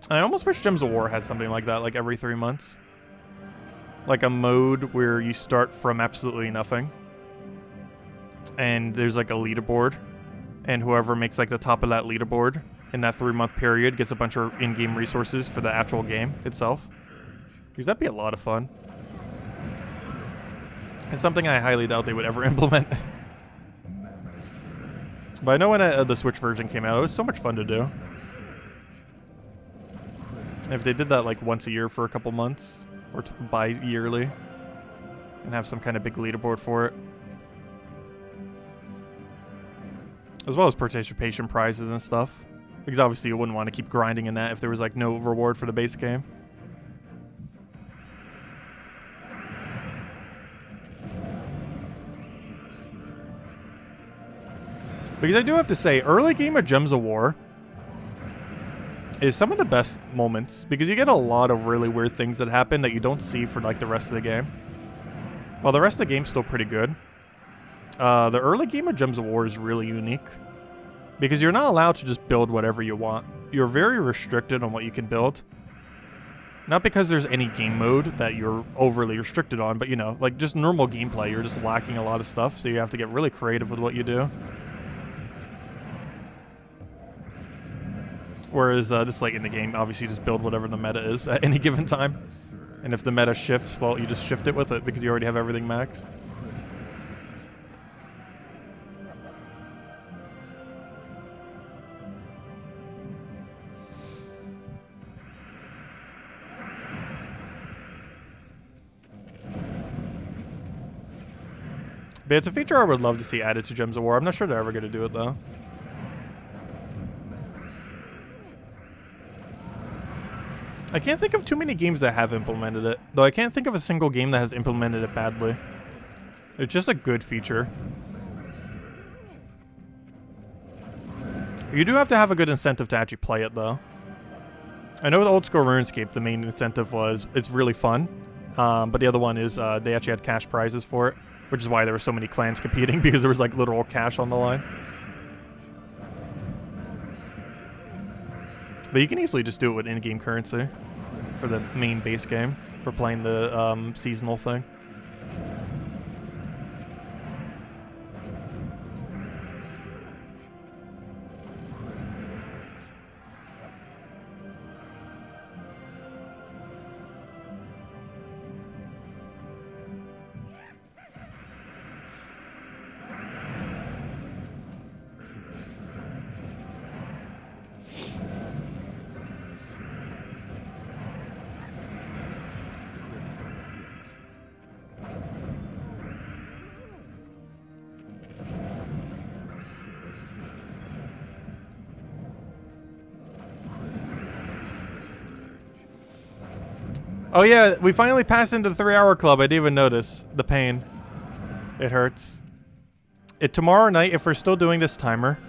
And I almost wish Gems of War had something like that, like every 3 months. Like a mode where you start from absolutely nothing. And there's like a leaderboard. And whoever makes like the top of that leaderboard in that 3-month period gets a bunch of in-game resources for the actual game itself. Because that'd be a lot of fun. It's something I highly doubt they would ever implement. But I know when the Switch version came out, it was so much fun to do. If they did that like once a year for a couple months, or bi-yearly, and have some kind of big leaderboard for it. As well as participation prizes and stuff. Because obviously you wouldn't want to keep grinding in that if there was like no reward for the base game. Because I do have to say, early game of Gems of War is some of the best moments. Because you get a lot of really weird things that happen that you don't see for like the rest of the game. While the rest of the game's still pretty good. The early game of Gems of War is really unique. Because you're not allowed to just build whatever you want. You're very restricted on what you can build. Not because there's any game mode that you're overly restricted on, but you know, like just normal gameplay, you're just lacking a lot of stuff, so you have to get really creative with what you do. Whereas this late in the game, obviously you just build whatever the meta is at any given time. And if the meta shifts, well, you just shift it with it because you already have everything maxed. But it's a feature I would love to see added to Gems of War. I'm not sure they're ever going to do it, though. I can't think of too many games that have implemented it. Though I can't think of a single game that has implemented it badly. It's just a good feature. You do have to have a good incentive to actually play it, though. I know with old school RuneScape, the main incentive was it's really fun. But the other one is they actually had cash prizes for it. Which is why there were so many clans competing, because there was like literal cash on the line. But you can easily just do it with in-game currency for the main base game, for playing the seasonal thing. Oh yeah, we finally passed into the 3-hour club. I didn't even notice the pain. It hurts. Tomorrow night, if we're still doing this timer,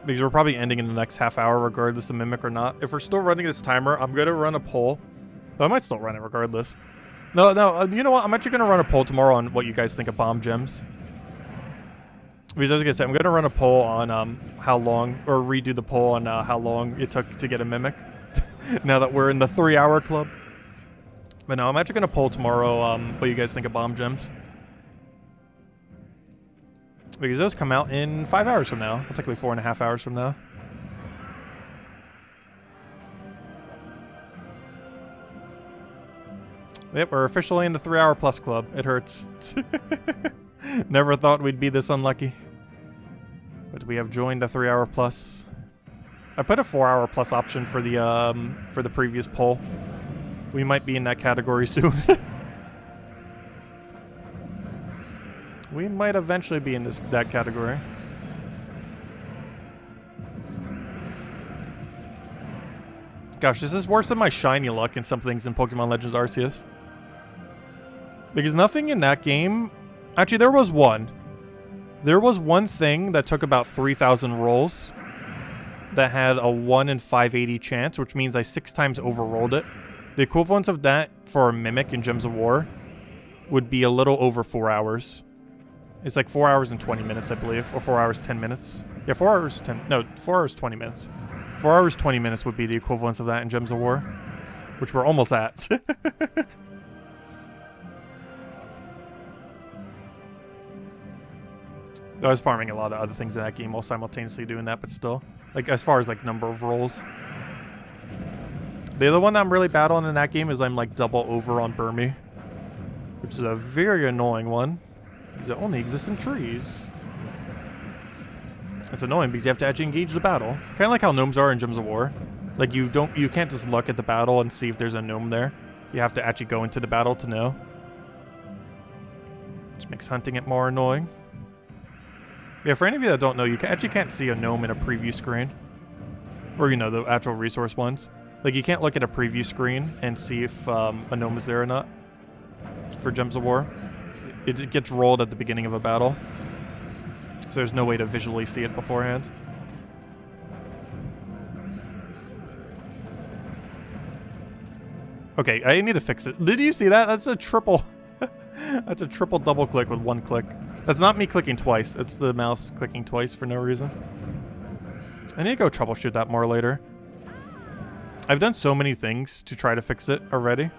because we're probably ending in the next half hour regardless of Mimic or not. If we're still running this timer, I'm going to run a poll. Though I might still run it regardless. No, you know what? I'm actually going to run a poll tomorrow on what you guys think of bomb gems. Because as I said, I'm going to run a poll on how long, or redo the poll on how long it took to get a Mimic. Now that we're in the 3-hour club. But no, I'm actually going to poll tomorrow what you guys think of bomb gems. Because those come out in 5 hours from now. Technically 4.5 hours from now. Yep, we're officially in the 3-hour plus club. It hurts. Never thought we'd be this unlucky. But we have joined the 3-hour plus. I put a 4-hour plus option for the previous poll. We might be in that category soon. We might eventually be in that category. Gosh, this is worse than my shiny luck in some things in Pokemon Legends Arceus. Because nothing in that game... Actually, there was one. There was one thing that took about 3,000 rolls that had a 1 in 580 chance, which means I 6 times overrolled it. The equivalent of that for a Mimic in Gems of War would be a little over 4 hours. It's like 4 hours and 20 minutes, I believe. Or 4 hours, 10 minutes. Yeah, 4 hours, 10... No, 4 hours, 20 minutes. 4 hours, 20 minutes would be the equivalence of that in Gems of War. Which we're almost at. I was farming a lot of other things in that game while simultaneously doing that, but still. Like, as far as, like, number of rolls. The other one that I'm really bad on in that game is I'm, like, double over on Burmy. Which is a very annoying one. Because it only exists in trees. It's annoying because you have to actually engage the battle. Kind of like how gnomes are in Gems of War. Like, you can't just look at the battle and see if there's a gnome there. You have to actually go into the battle to know. Which makes hunting it more annoying. Yeah, for any of you that don't know, you actually can't see a gnome in a preview screen. Or, you know, the actual resource ones. Like, you can't look at a preview screen and see if a gnome is there or not. For Gems of War. It gets rolled at the beginning of a battle. So there's no way to visually see it beforehand. Okay, I need to fix it. Did you see that? That's a triple... That's a triple double click with one click. That's not me clicking twice. It's the mouse clicking twice for no reason. I need to go troubleshoot that more later. I've done so many things to try to fix it already.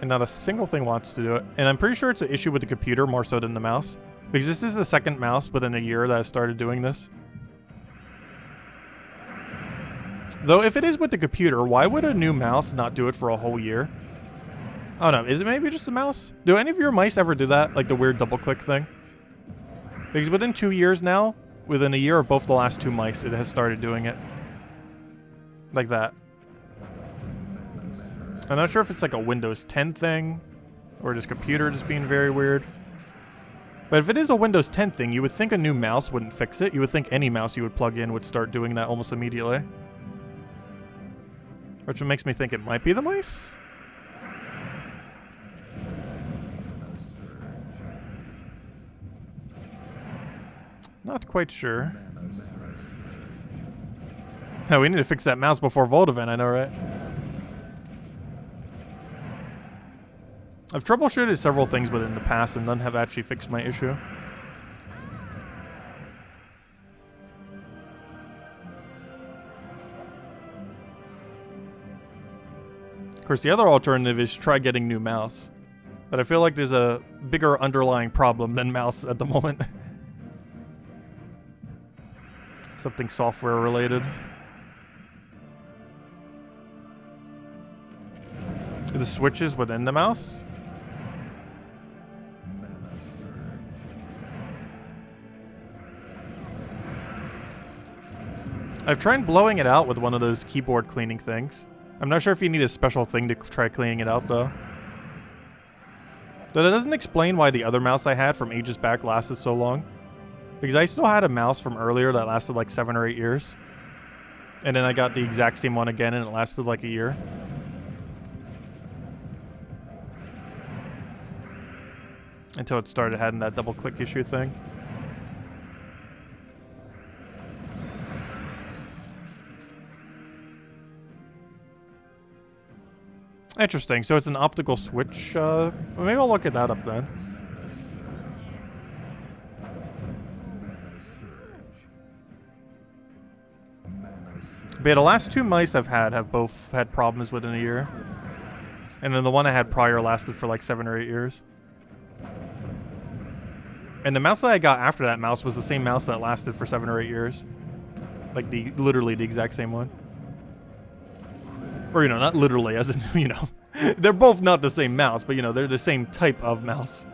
And not a single thing wants to do it. And I'm pretty sure it's an issue with the computer more so than the mouse. Because this is the second mouse within a year that I started doing this. Though if it is with the computer, why would a new mouse not do it for a whole year? Oh no, is it maybe just the mouse? Do any of your mice ever do that? Like the weird double click thing? Because within 2 years now, within a year of both the last 2 mice, it has started doing it. Like that. I'm not sure if it's like a Windows 10 thing, or just computer just being very weird. But if it is a Windows 10 thing, you would think a new mouse wouldn't fix it. You would think any mouse you would plug in would start doing that almost immediately. Which makes me think it might be the mice? Not quite sure. Oh, we need to fix that mouse before Vault event, I know, right? I've troubleshooted several things with it in the past and none have actually fixed my issue. Of course, the other alternative is try getting new mouse. But I feel like there's a bigger underlying problem than mouse at the moment. Something software related. The switches within the mouse? I've tried blowing it out with one of those keyboard cleaning things. I'm not sure if you need a special thing to try cleaning it out, though. But that doesn't explain why the other mouse I had from ages back lasted so long. Because I still had a mouse from earlier that lasted like 7 or 8 years. And then I got the exact same one again and it lasted like a year. Until it started having that double click issue thing. Interesting. So it's an optical switch. Maybe I'll look at that up then. But yeah, the last 2 mice I've had have both had problems within a year. And then the one I had prior lasted for like 7 or 8 years. And the mouse that I got after that mouse was the same mouse that lasted for 7 or 8 years. Like literally the exact same one. Or, you know, not literally, as in, you know. They're both not the same mouse, but, you know, they're the same type of mouse.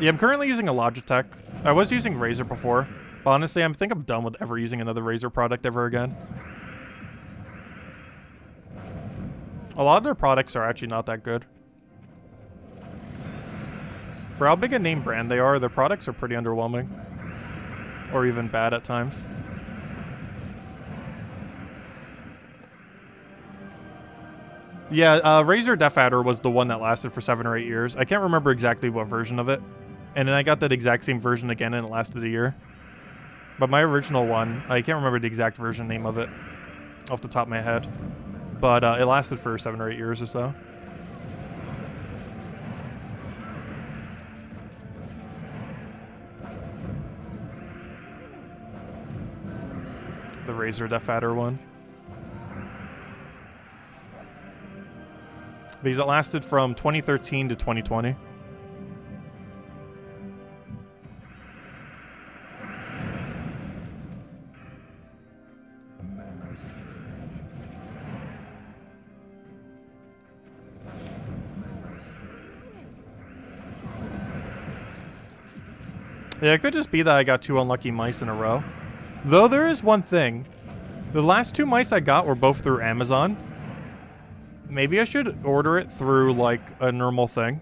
Yeah, I'm currently using a Logitech. I was using Razer before. But honestly, I think I'm done with ever using another Razer product ever again. A lot of their products are actually not that good. For how big a name brand they are, their products are pretty underwhelming. Or even bad at times. Yeah, Razer Def Adder was the one that lasted for 7 or 8 years. I can't remember exactly what version of it. And then I got that exact same version again and it lasted a year. But my original one, I can't remember the exact version name of it off the top of my head. But it lasted for 7 or 8 years or so. The Razer Def Adder one. Because it lasted from 2013 to 2020. Yeah, it could just be that I got 2 unlucky mice in a row. Though there is one thing. The last 2 mice I got were both through Amazon. Maybe I should order it through, like, a normal thing.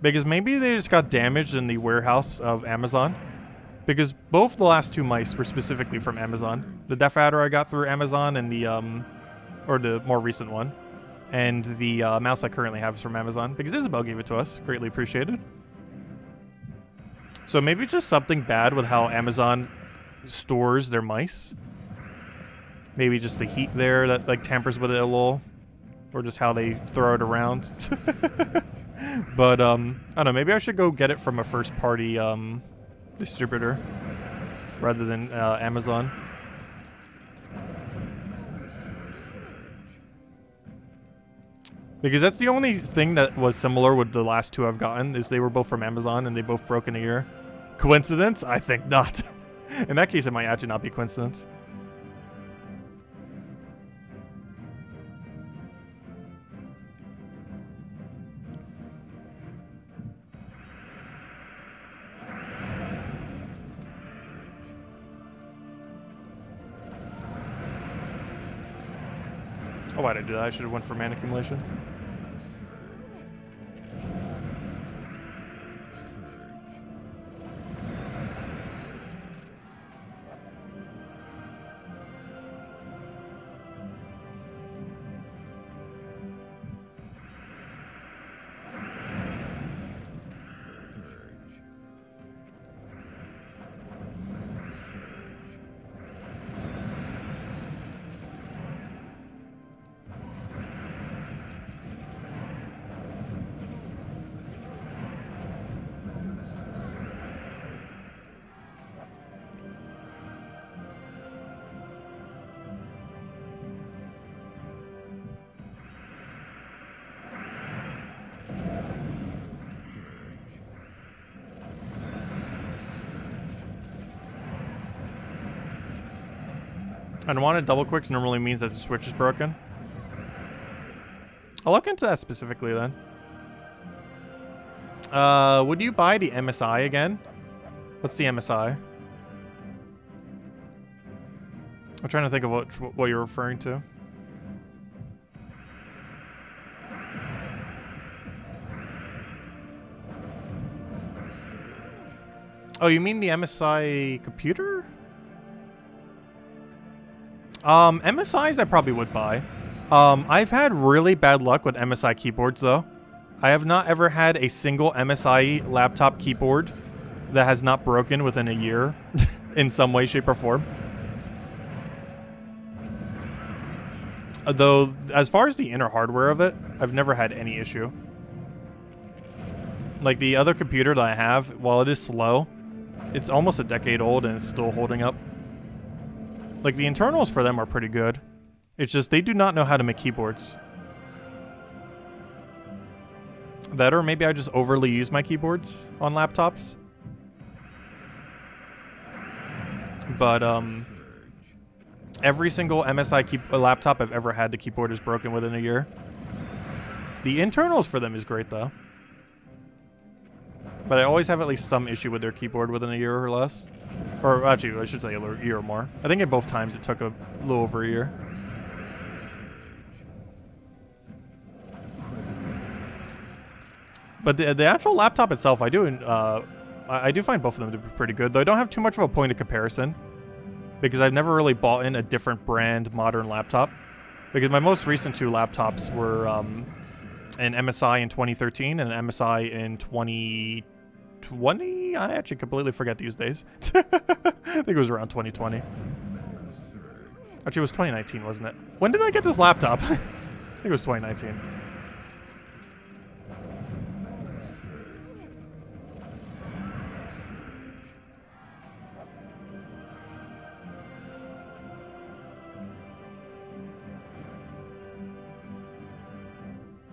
Because maybe they just got damaged in the warehouse of Amazon. Because both the last 2 mice were specifically from Amazon. The Def Adder I got through Amazon and the, or the more recent one. And the mouse I currently have is from Amazon. Because Isabel gave it to us. Greatly appreciated. So maybe it's just something bad with how Amazon stores their mice. Maybe just the heat there that, like, tampers with it a little. Or just how they throw it around. But, I don't know. Maybe I should go get it from a first-party distributor rather than Amazon. Because that's the only thing that was similar with the last 2 I've gotten, is they were both from Amazon and they both broke in a year. Coincidence? I think not. In that case, it might actually not be coincidence. Oh, why did I do that? I should have went for mana accumulation. Unwanted double quicks normally means that the switch is broken. I'll look into that specifically then. Would you buy the MSI again? What's the MSI? I'm trying to think of what you're referring to. Oh, you mean the MSI computer? MSIs I probably would buy. I've had really bad luck with MSI keyboards though. I have not ever had a single MSI laptop keyboard that has not broken within a year in some way, shape, or form. Though, as far as the inner hardware of it, I've never had any issue. Like the other computer that I have, while it is slow, it's almost a decade old and it's still holding up. Like, the internals for them are pretty good. It's just they do not know how to make keyboards. That, or maybe I just overly use my keyboards on laptops. But, every single MSI laptop I've ever had, the keyboard is broken within a year. The internals for them is great, though. But I always have at least some issue with their keyboard within a year or less. Or actually, I should say a year or more. I think in both times it took a little over a year. But the actual laptop itself, I do find both of them to be pretty good. Though I don't have too much of a point of comparison. Because I've never really bought in a different brand modern laptop. Because my most recent two laptops were an MSI in 2013 and an MSI in 2020? I actually completely forget these days. I think it was around 2020. Actually, it was 2019, wasn't it? When did I get this laptop? I think it was 2019.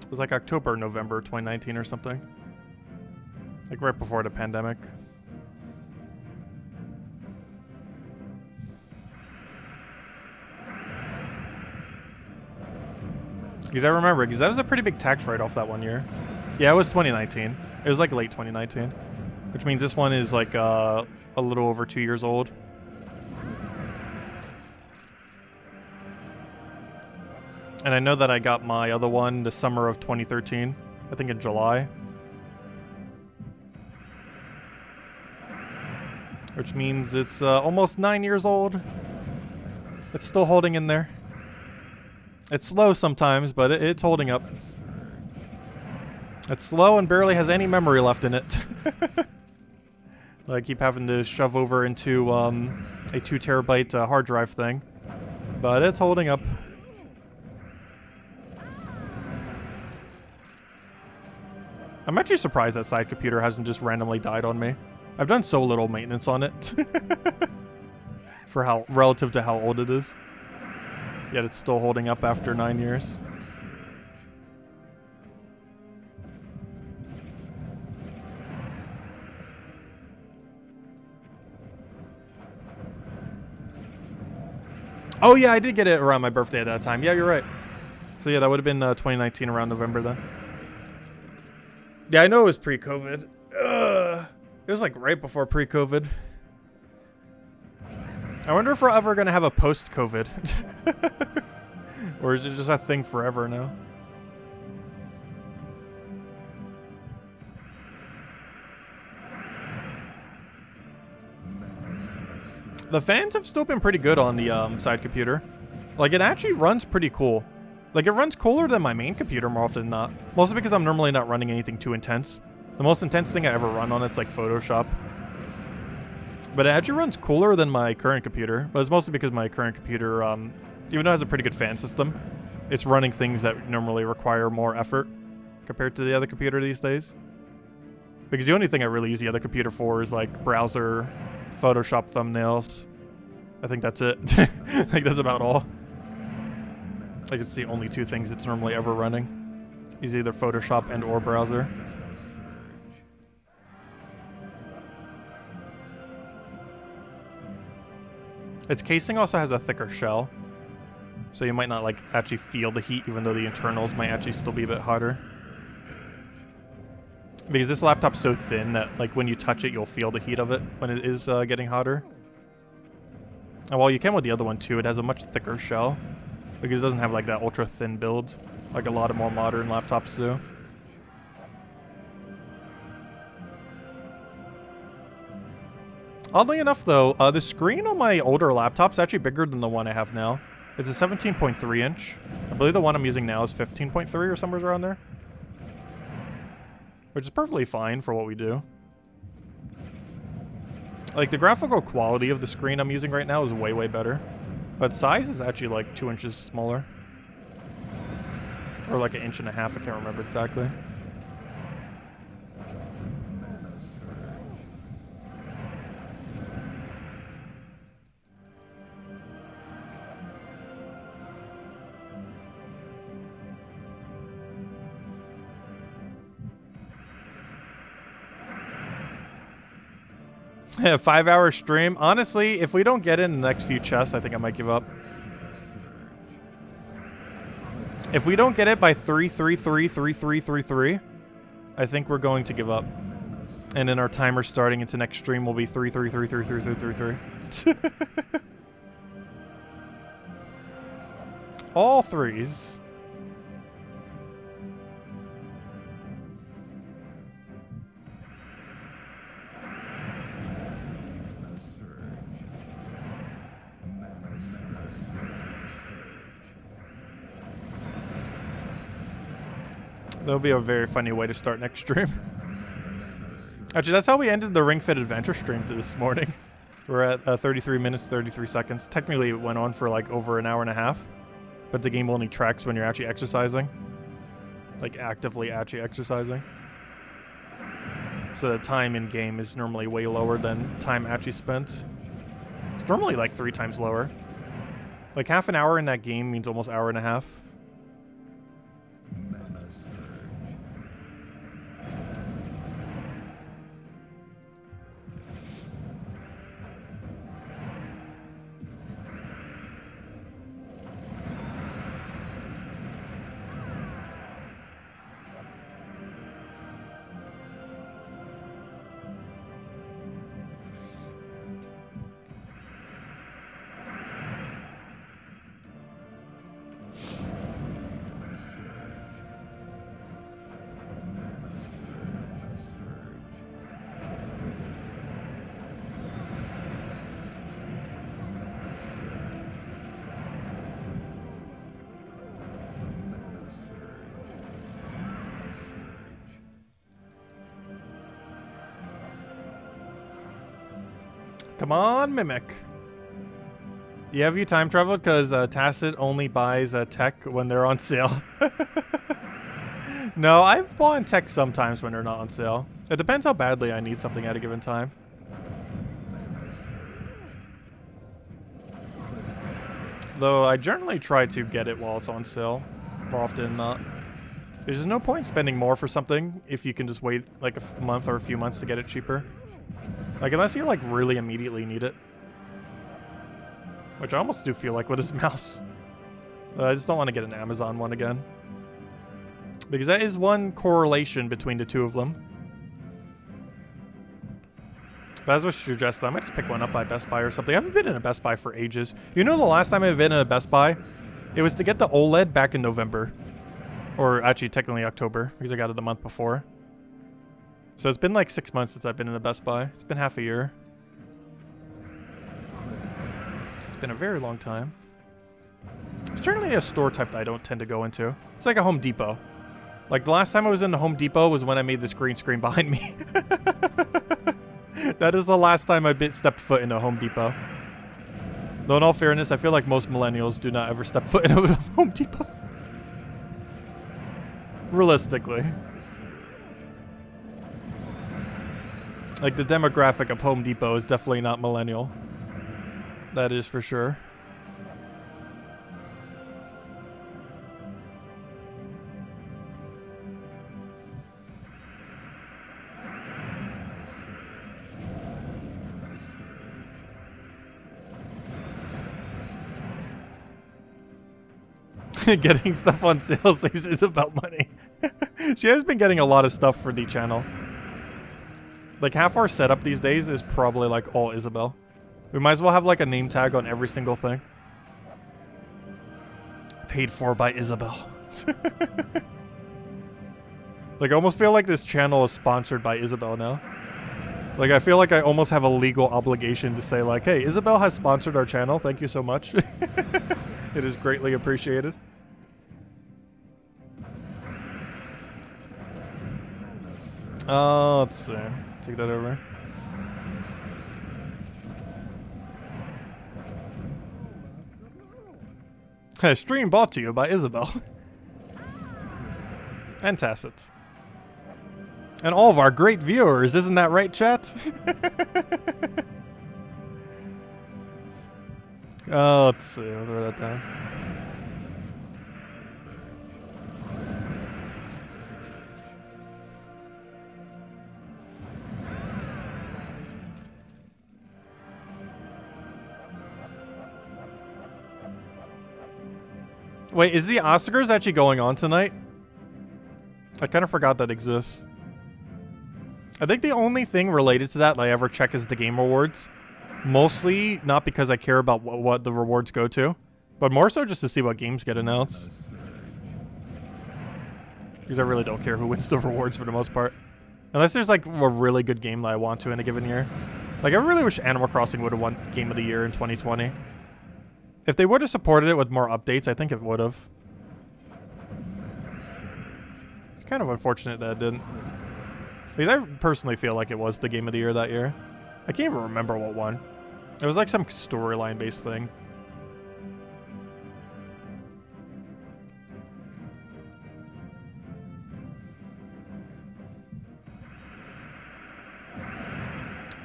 It was like October, November 2019 or something. Like right before the pandemic. Because I remember, because that was a pretty big tax write-off that one year. Yeah, it was 2019. It was like late 2019. Which means this one is like a little over 2 years old. And I know that I got my other one the summer of 2013. I think in July. Which means it's almost 9 years old. It's still holding in there. It's slow sometimes, but it's holding up. It's slow and barely has any memory left in it. I keep having to shove over into a 2 terabyte hard drive thing. But it's holding up. I'm actually surprised that side computer hasn't just randomly died on me. I've done so little maintenance on it. For how relative to how old it is. Yet it's still holding up after 9 years. Oh yeah, I did get it around my birthday at that time. Yeah, you're right. So yeah, that would have been 2019 around November then. Yeah, I know it was pre-COVID. It was like right before pre-COVID. I wonder if we're ever going to have a post-COVID. Or is it just a thing forever now? The fans have still been pretty good on the side computer. Like, it actually runs pretty cool. Like, it runs cooler than my main computer more often than not. Mostly because I'm normally not running anything too intense. The most intense thing I ever run on it's like Photoshop. But it actually runs cooler than my current computer. But it's mostly because my current computer, even though it has a pretty good fan system, it's running things that normally require more effort compared to the other computer these days. Because the only thing I really use the other computer for is like browser, Photoshop thumbnails. I think that's it. I think that's about all. Like, it's the only two things it's normally ever running. Is either Photoshop and or browser. Its casing also has a thicker shell, so you might not like actually feel the heat, even though the internals might actually still be a bit hotter. Because this laptop's so thin that like when you touch it, you'll feel the heat of it when it is getting hotter. And while you can with the other one too, it has a much thicker shell because it doesn't have like that ultra thin build like a lot of more modern laptops do. Oddly enough though, the screen on my older laptop's actually bigger than the one I have now. It's a 17.3 inch. I believe the one I'm using now is 15.3 or somewhere around there. Which is perfectly fine for what we do. Like, the graphical quality of the screen I'm using right now is way, way better. But size is actually like 2 inches smaller. Or like 1.5 inches, I can't remember exactly. Yeah, 5-hour stream. Honestly, if we don't get in the next few chests, I think I might give up. If we don't get it by 3-3-3-3-3-3-3, I think we're going to give up. And then our timer starting into next stream will be 3-3-3-3-3-3-3-3. All threes. That'll be a very funny way to start next stream. Actually, that's how we ended the Ring Fit Adventure stream this morning. We're at 33 minutes, 33 seconds. Technically, it went on for like over an hour and a half. But the game only tracks when you're actually exercising. Like, actively actually exercising. So the time in game is normally way lower than time actually spent. It's normally like 3 times lower. Like, half an hour in that game means almost an hour and a half. Come on, Mimic. Yeah, have you time traveled? Because Tacit only buys tech when they're on sale. No, I've bought tech sometimes when they're not on sale. It depends how badly I need something at a given time. Though I generally try to get it while it's on sale, more often than not. There's no point spending more for something if you can just wait like a month or a few months to get it cheaper. Like, unless you like really immediately need it. Which I almost do feel like with his mouse. I just don't want to get an Amazon one again. Because that is one correlation between the two of them. But as I suggest, I might just pick one up by Best Buy or something. I haven't been in a Best Buy for ages. You know the last time I've been in a Best Buy? It was to get the OLED back in November. Or actually, technically October, because I got it the month before. So it's been like 6 months since I've been in a Best Buy. It's been half a year. It's been a very long time. It's generally a store type that I don't tend to go into. It's like a Home Depot. Like the last time I was in the Home Depot was when I made this green screen behind me. That is the last time I stepped foot in a Home Depot. Though in all fairness, I feel like most millennials do not ever step foot in a Home Depot. Realistically. Like the demographic of Home Depot is definitely not millennial. That is for sure. Getting stuff on sale saves Isabel money. She has been getting a lot of stuff for the channel. Like half our setup these days is probably like all Isabel. We might as well have like a name tag on every single thing. Paid for by Isabel. Like I almost feel like this channel is sponsored by Isabel now. Like I feel like I almost have a legal obligation to say like, hey, Isabel has sponsored our channel. Thank you so much. It is greatly appreciated. Let's see. Take that over. Stream brought to you by Isabel. Fantastic. And all of our great viewers, isn't that right, chat? Let's see. I'll throw that down. Wait, is the Oscars actually going on tonight? I kind of forgot that exists. I think the only thing related to that I ever check is the Game Awards. Mostly not because I care about what the rewards go to, but more so just to see what games get announced. Because I really don't care who wins the rewards for the most part. Unless there's like a really good game that I want to in a given year. Like I really wish Animal Crossing would have won Game of the Year in 2020. If they would have supported it with more updates, I think it would have. It's kind of unfortunate that it didn't. Because I personally feel like it was the Game of the Year that year. I can't even remember what won. It was like some storyline based thing.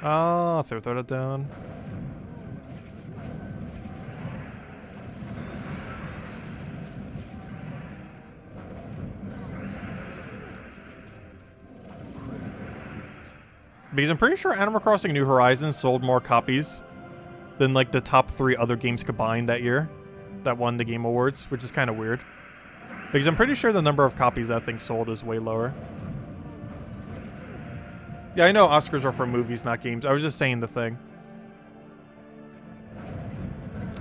Let's see, we'll throw that down. Because I'm pretty sure Animal Crossing New Horizons sold more copies than like the top 3 other games combined that year that won the Game Awards, which is kind of weird. Because I'm pretty sure the number of copies that thing sold is way lower. Yeah, I know Oscars are for movies, not games. I was just saying the thing.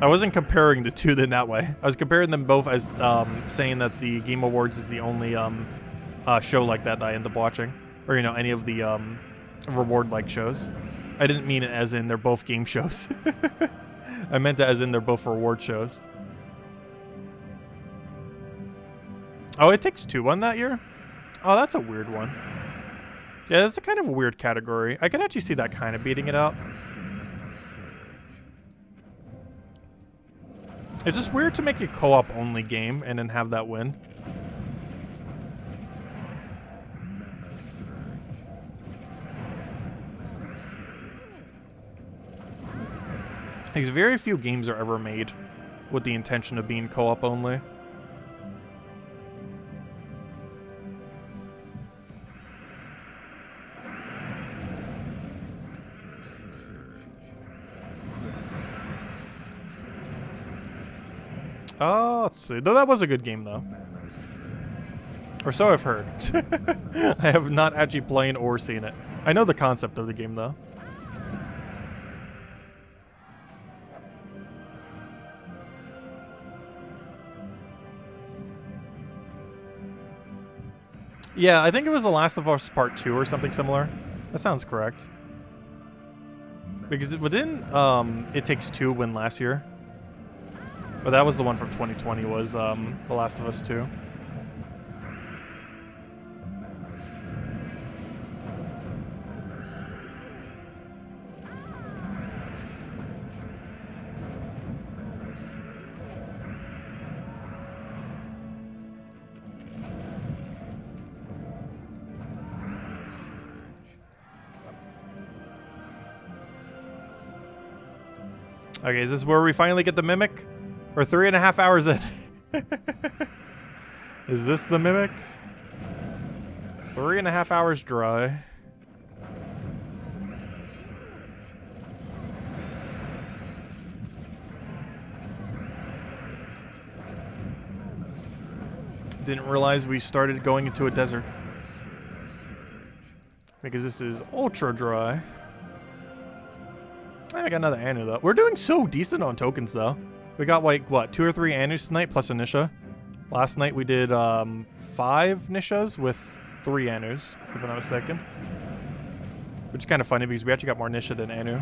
I wasn't comparing the two in that way. I was comparing them both as saying that the Game Awards is the only show like that I end up watching. Or, you know, any of the reward-like shows. I didn't mean it as in they're both game shows. I meant it as in they're both reward shows. Oh, It Takes Two won that year? Oh, that's a weird one. Yeah, that's a kind of a weird category. I can actually see that kind of beating it out. It's just weird to make a co-op only game and then have that win. Because very few games are ever made with the intention of being co-op only. Oh, let's see. Though that was a good game, though. Or so I've heard. I have not actually played or seen it. I know the concept of the game, though. Yeah, I think it was The Last of Us Part 2 or something similar. That sounds correct. Because It Takes Two win last year. But that was the one from 2020, was The Last of Us 2. Okay, is this where we finally get the Mimic? We're 3.5 hours in. Is this the Mimic? 3.5 hours dry. Didn't realize we started going into a desert. Because this is ultra dry. I got another Anu, though. We're doing so decent on tokens, though. We got, like, what, 2 or 3 Anus tonight, plus a Nisha. Last night we did 5 Nishas with 3 Anus, if I'm not mistaken. Which is kind of funny, because we actually got more Nisha than Anu.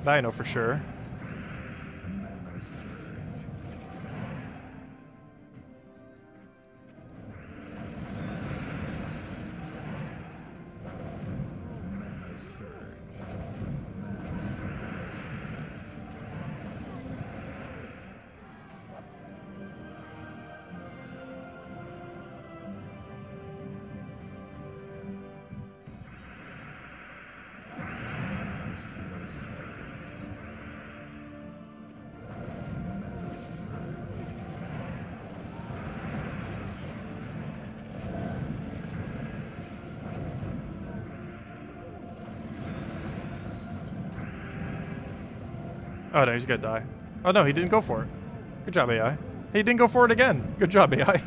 That I know for sure. Oh no, he's gonna die. Oh no, he didn't go for it. Good job, AI. He didn't go for it again. Good job, AI.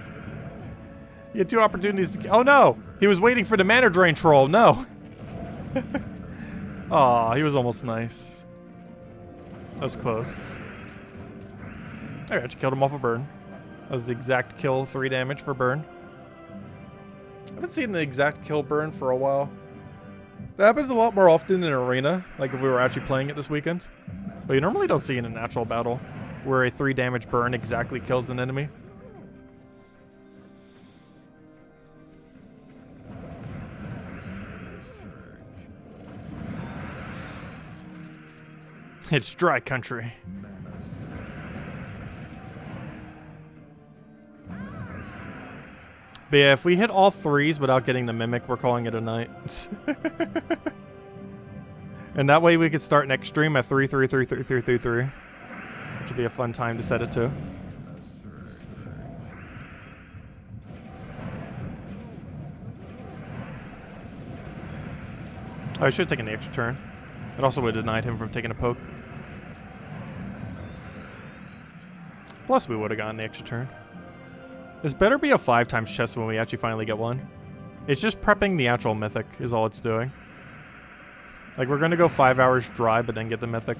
He had 2 opportunities to... Oh no! He was waiting for the mana drain troll. No! Aw, he was almost nice. That was close. I actually killed him off a burn. That was the exact kill, 3 damage for burn. I haven't seen the exact kill burn for a while. That happens a lot more often in Arena, like if we were actually playing it this weekend. But you normally don't see it in a natural battle, where a 3 damage burn exactly kills an enemy. It's dry country. But yeah, if we hit all 3s without getting the Mimic, we're calling it a night. And that way we could start next stream at 3-3-3-3-3-3-3. Which would be a fun time to set it to. Oh, I should have taken the extra turn. It also would have denied him from taking a poke. Plus we would have gotten the extra turn. This better be a 5x chest when we actually finally get one. It's just prepping the actual mythic is all it's doing. Like, we're going to go 5 hours dry, but then get the mythic.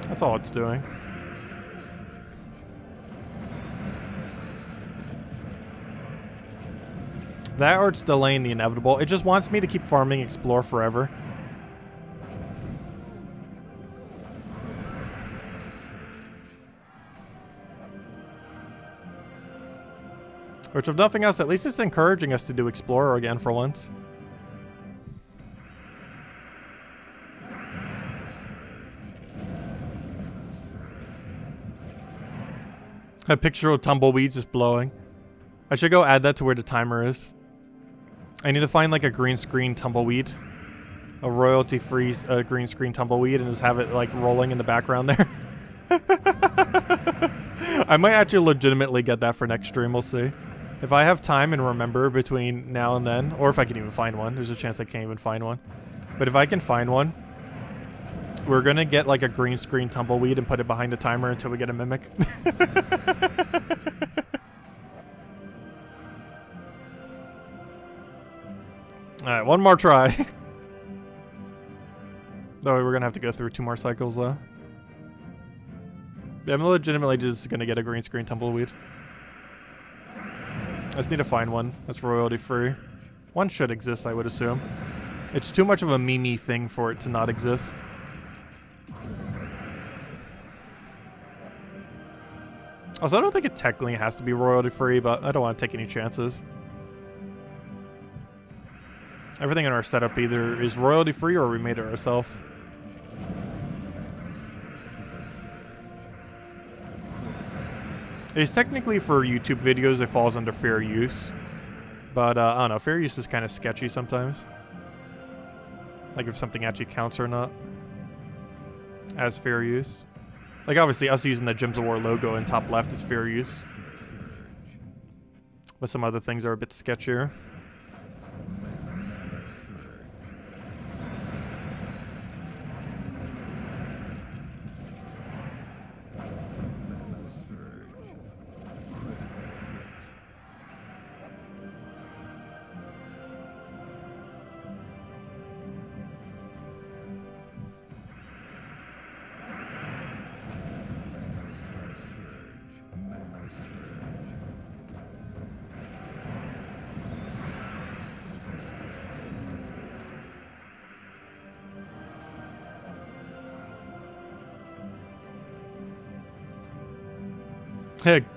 That's all it's doing. That or it's delaying the inevitable. It just wants me to keep farming Explore forever. Which, if nothing else, at least it's encouraging us to do Explorer again for once. A picture of tumbleweeds just blowing. I should go add that to where the timer is. I need to find like a green screen tumbleweed. A royalty-free green screen tumbleweed and just have it like rolling in the background there. I might actually legitimately get that for next stream, we'll see. If I have time and remember between now and then, or if I can even find one. There's a chance I can't even find one. But if I can find one, We're gonna get like a green screen tumbleweed and put it behind the timer until we get a mimic. Alright, one more try. No, we're gonna have to go through 2 more cycles though. Yeah, I'm legitimately just gonna get a green screen tumbleweed. I just need to find one that's royalty free. One should exist, I would assume. It's too much of a meme thing for it to not exist. Also, I don't think it technically has to be royalty free, but I don't want to take any chances. Everything in our setup either is royalty free or we made it ourselves. It's technically for YouTube videos, it falls under fair use. But, I don't know, fair use is kind of sketchy sometimes. Like if something actually counts or not. As fair use. Like obviously us using the Gems of War logo in top left is fair use. But some other things are a bit sketchier.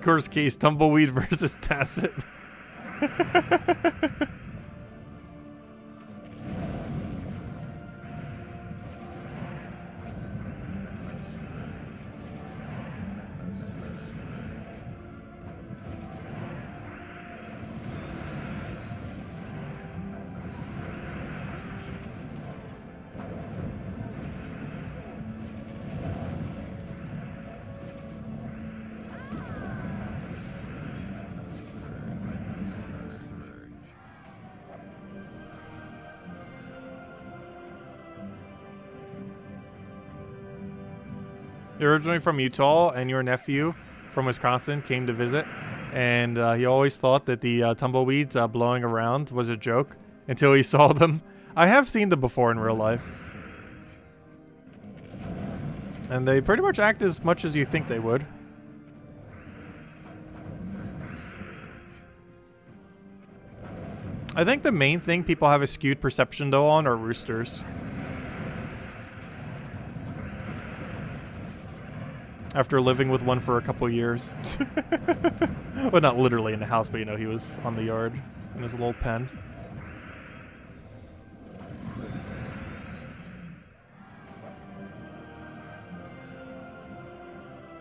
Course case, Tumbleweed versus Tacit. You're originally from Utah, and your nephew from Wisconsin came to visit, and he always thought that the tumbleweeds blowing around was a joke until he saw them. I have seen them before in real life. And they pretty much act as much as you think they would. I think the main thing people have a skewed perception though on are roosters. After living with one for a couple years. Well, not literally in the house, but you know, he was on the yard in his little pen.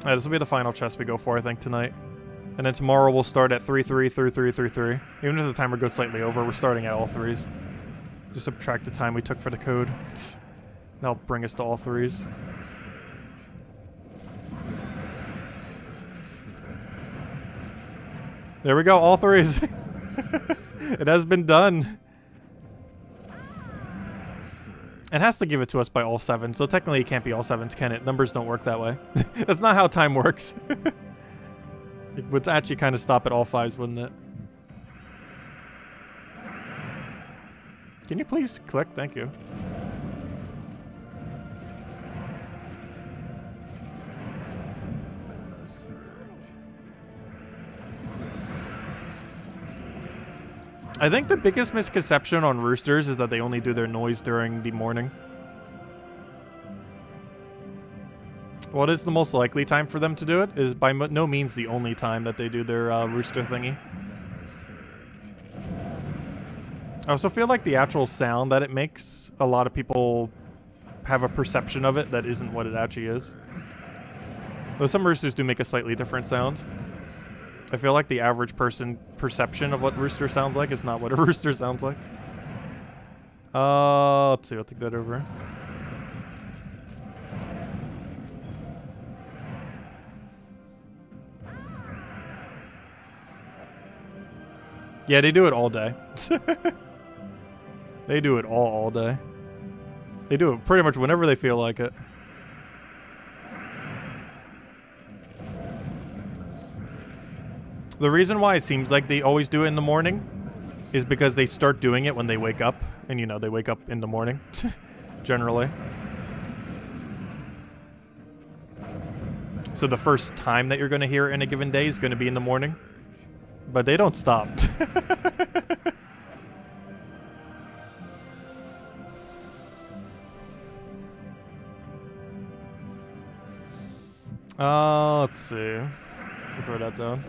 Alright, this will be the final chest we go for, I think, tonight. And then tomorrow we'll start at 3-3, 3-3, 3-3. Even if the timer goes slightly over, we're starting at all threes. Just subtract the time we took for the code. That'll bring us to all threes. There we go, all threes. It has been done. It has to give it to us by all sevens, so technically it can't be all sevens, can it? Numbers don't work that way. That's not how time works. It would actually kind of stop at all fives, wouldn't it? Can you please click? Thank you. I think the biggest misconception on roosters is that they only do their noise during the morning. What is the most likely time for them to do it is by no means the only time that they do their rooster thingy. I also feel like the actual sound that it makes, a lot of people have a perception of it that isn't what it actually is. Though some roosters do make a slightly different sound. I feel like the average person perception of what rooster sounds like is not what a rooster sounds like. Let's see, I'll take that over. Yeah, they do it all day. They do it all day. They do it pretty much whenever they feel like it. The reason why it seems like they always do it in the morning is because they start doing it when they wake up. And, you know, they wake up in the morning, generally. So the first time that you're going to hear it in a given day is going to be in the morning. But they don't stop. Let's see. We'll throw that down.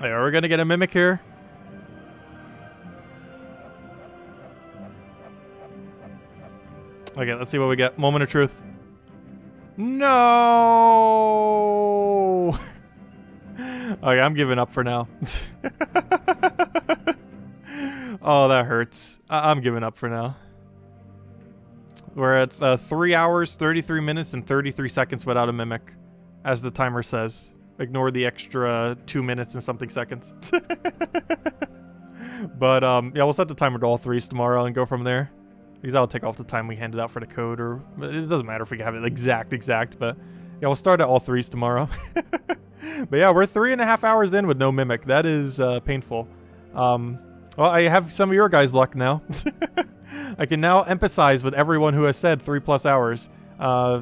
Hey, are we gonna get a mimic here? Okay, let's see what we get. Moment of truth. No! Okay, I'm giving up for now. Oh, that hurts. I'm giving up for now. We're at 3 hours, 33 minutes, and 33 seconds without a mimic, as the timer says. Ignore the extra 2 minutes and something seconds. But, yeah, we'll set the timer to all threes tomorrow and go from there. Because that'll take off the time we handed out for the code, or it doesn't matter if we have it exact, but yeah, we'll start at all threes tomorrow. But yeah, we're 3.5 hours in with no mimic. That is painful. Well, I have some of your guys' luck now. I can now empathize with everyone who has said 3+ hours.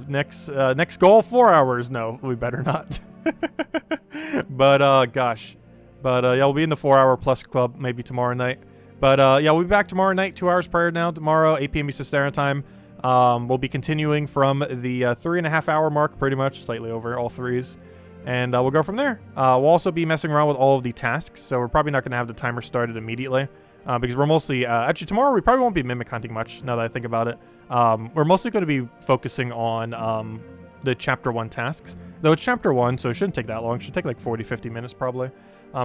Next goal, 4 hours. No, we better not. But gosh, but yeah, we'll be in the 4-hour plus club maybe tomorrow night. But yeah, we'll be back tomorrow night, 2 hours prior now. Tomorrow, 8 p.m. Eastern Standard Time. We'll be continuing from the 3.5 hour mark, pretty much, slightly over all threes. And we'll go from there. We'll also be messing around with all of the tasks, so we're probably not going to have the timer started immediately. Because we're mostly, actually tomorrow we probably won't be mimic hunting much, now that I think about it. We're mostly going to be focusing on the Chapter 1 tasks. Though it's Chapter 1, so it shouldn't take that long. It should take like 40-50 minutes probably.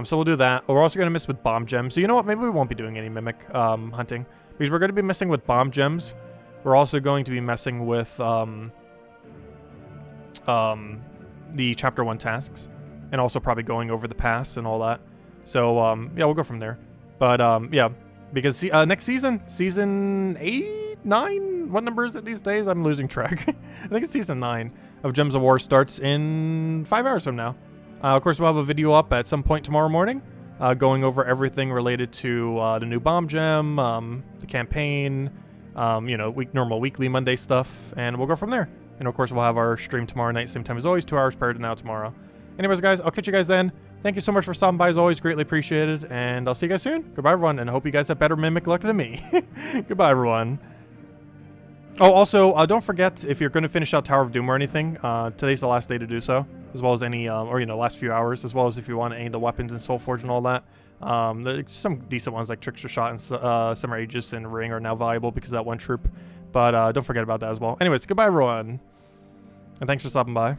So we'll do that. We're also going to miss with bomb gems. So you know what? Maybe we won't be doing any mimic hunting. Because we're going to be messing with bomb gems. We're also going to be messing with the Chapter 1 tasks. And also probably going over the pass and all that. So, yeah, we'll go from there. But, yeah. Because next season, Season 8, 9? What number is it these days? I'm losing track. I think it's Season 9 of Gems of War starts in 5 hours from now. Of course, we'll have a video up at some point tomorrow morning, going over everything related to the new bomb gem, the campaign, you know, normal weekly Monday stuff, and we'll go from there. And of course, we'll have our stream tomorrow night, same time as always, 2 hours prior to now tomorrow. Anyways, guys, I'll catch you guys then. Thank you so much for stopping by, as always, greatly appreciated, and I'll see you guys soon. Goodbye, everyone, and I hope you guys have better mimic luck than me. Goodbye, everyone. Oh, also, don't forget, if you're going to finish out Tower of Doom or anything, today's the last day to do so, as well as any, or, you know, last few hours, as well as if you want any of the weapons in Soulforge and all that. There's some decent ones like Trickster Shot and Summer Aegis and Ring are now valuable because of that one troop, but don't forget about that as well. Anyways, goodbye, everyone, and thanks for stopping by.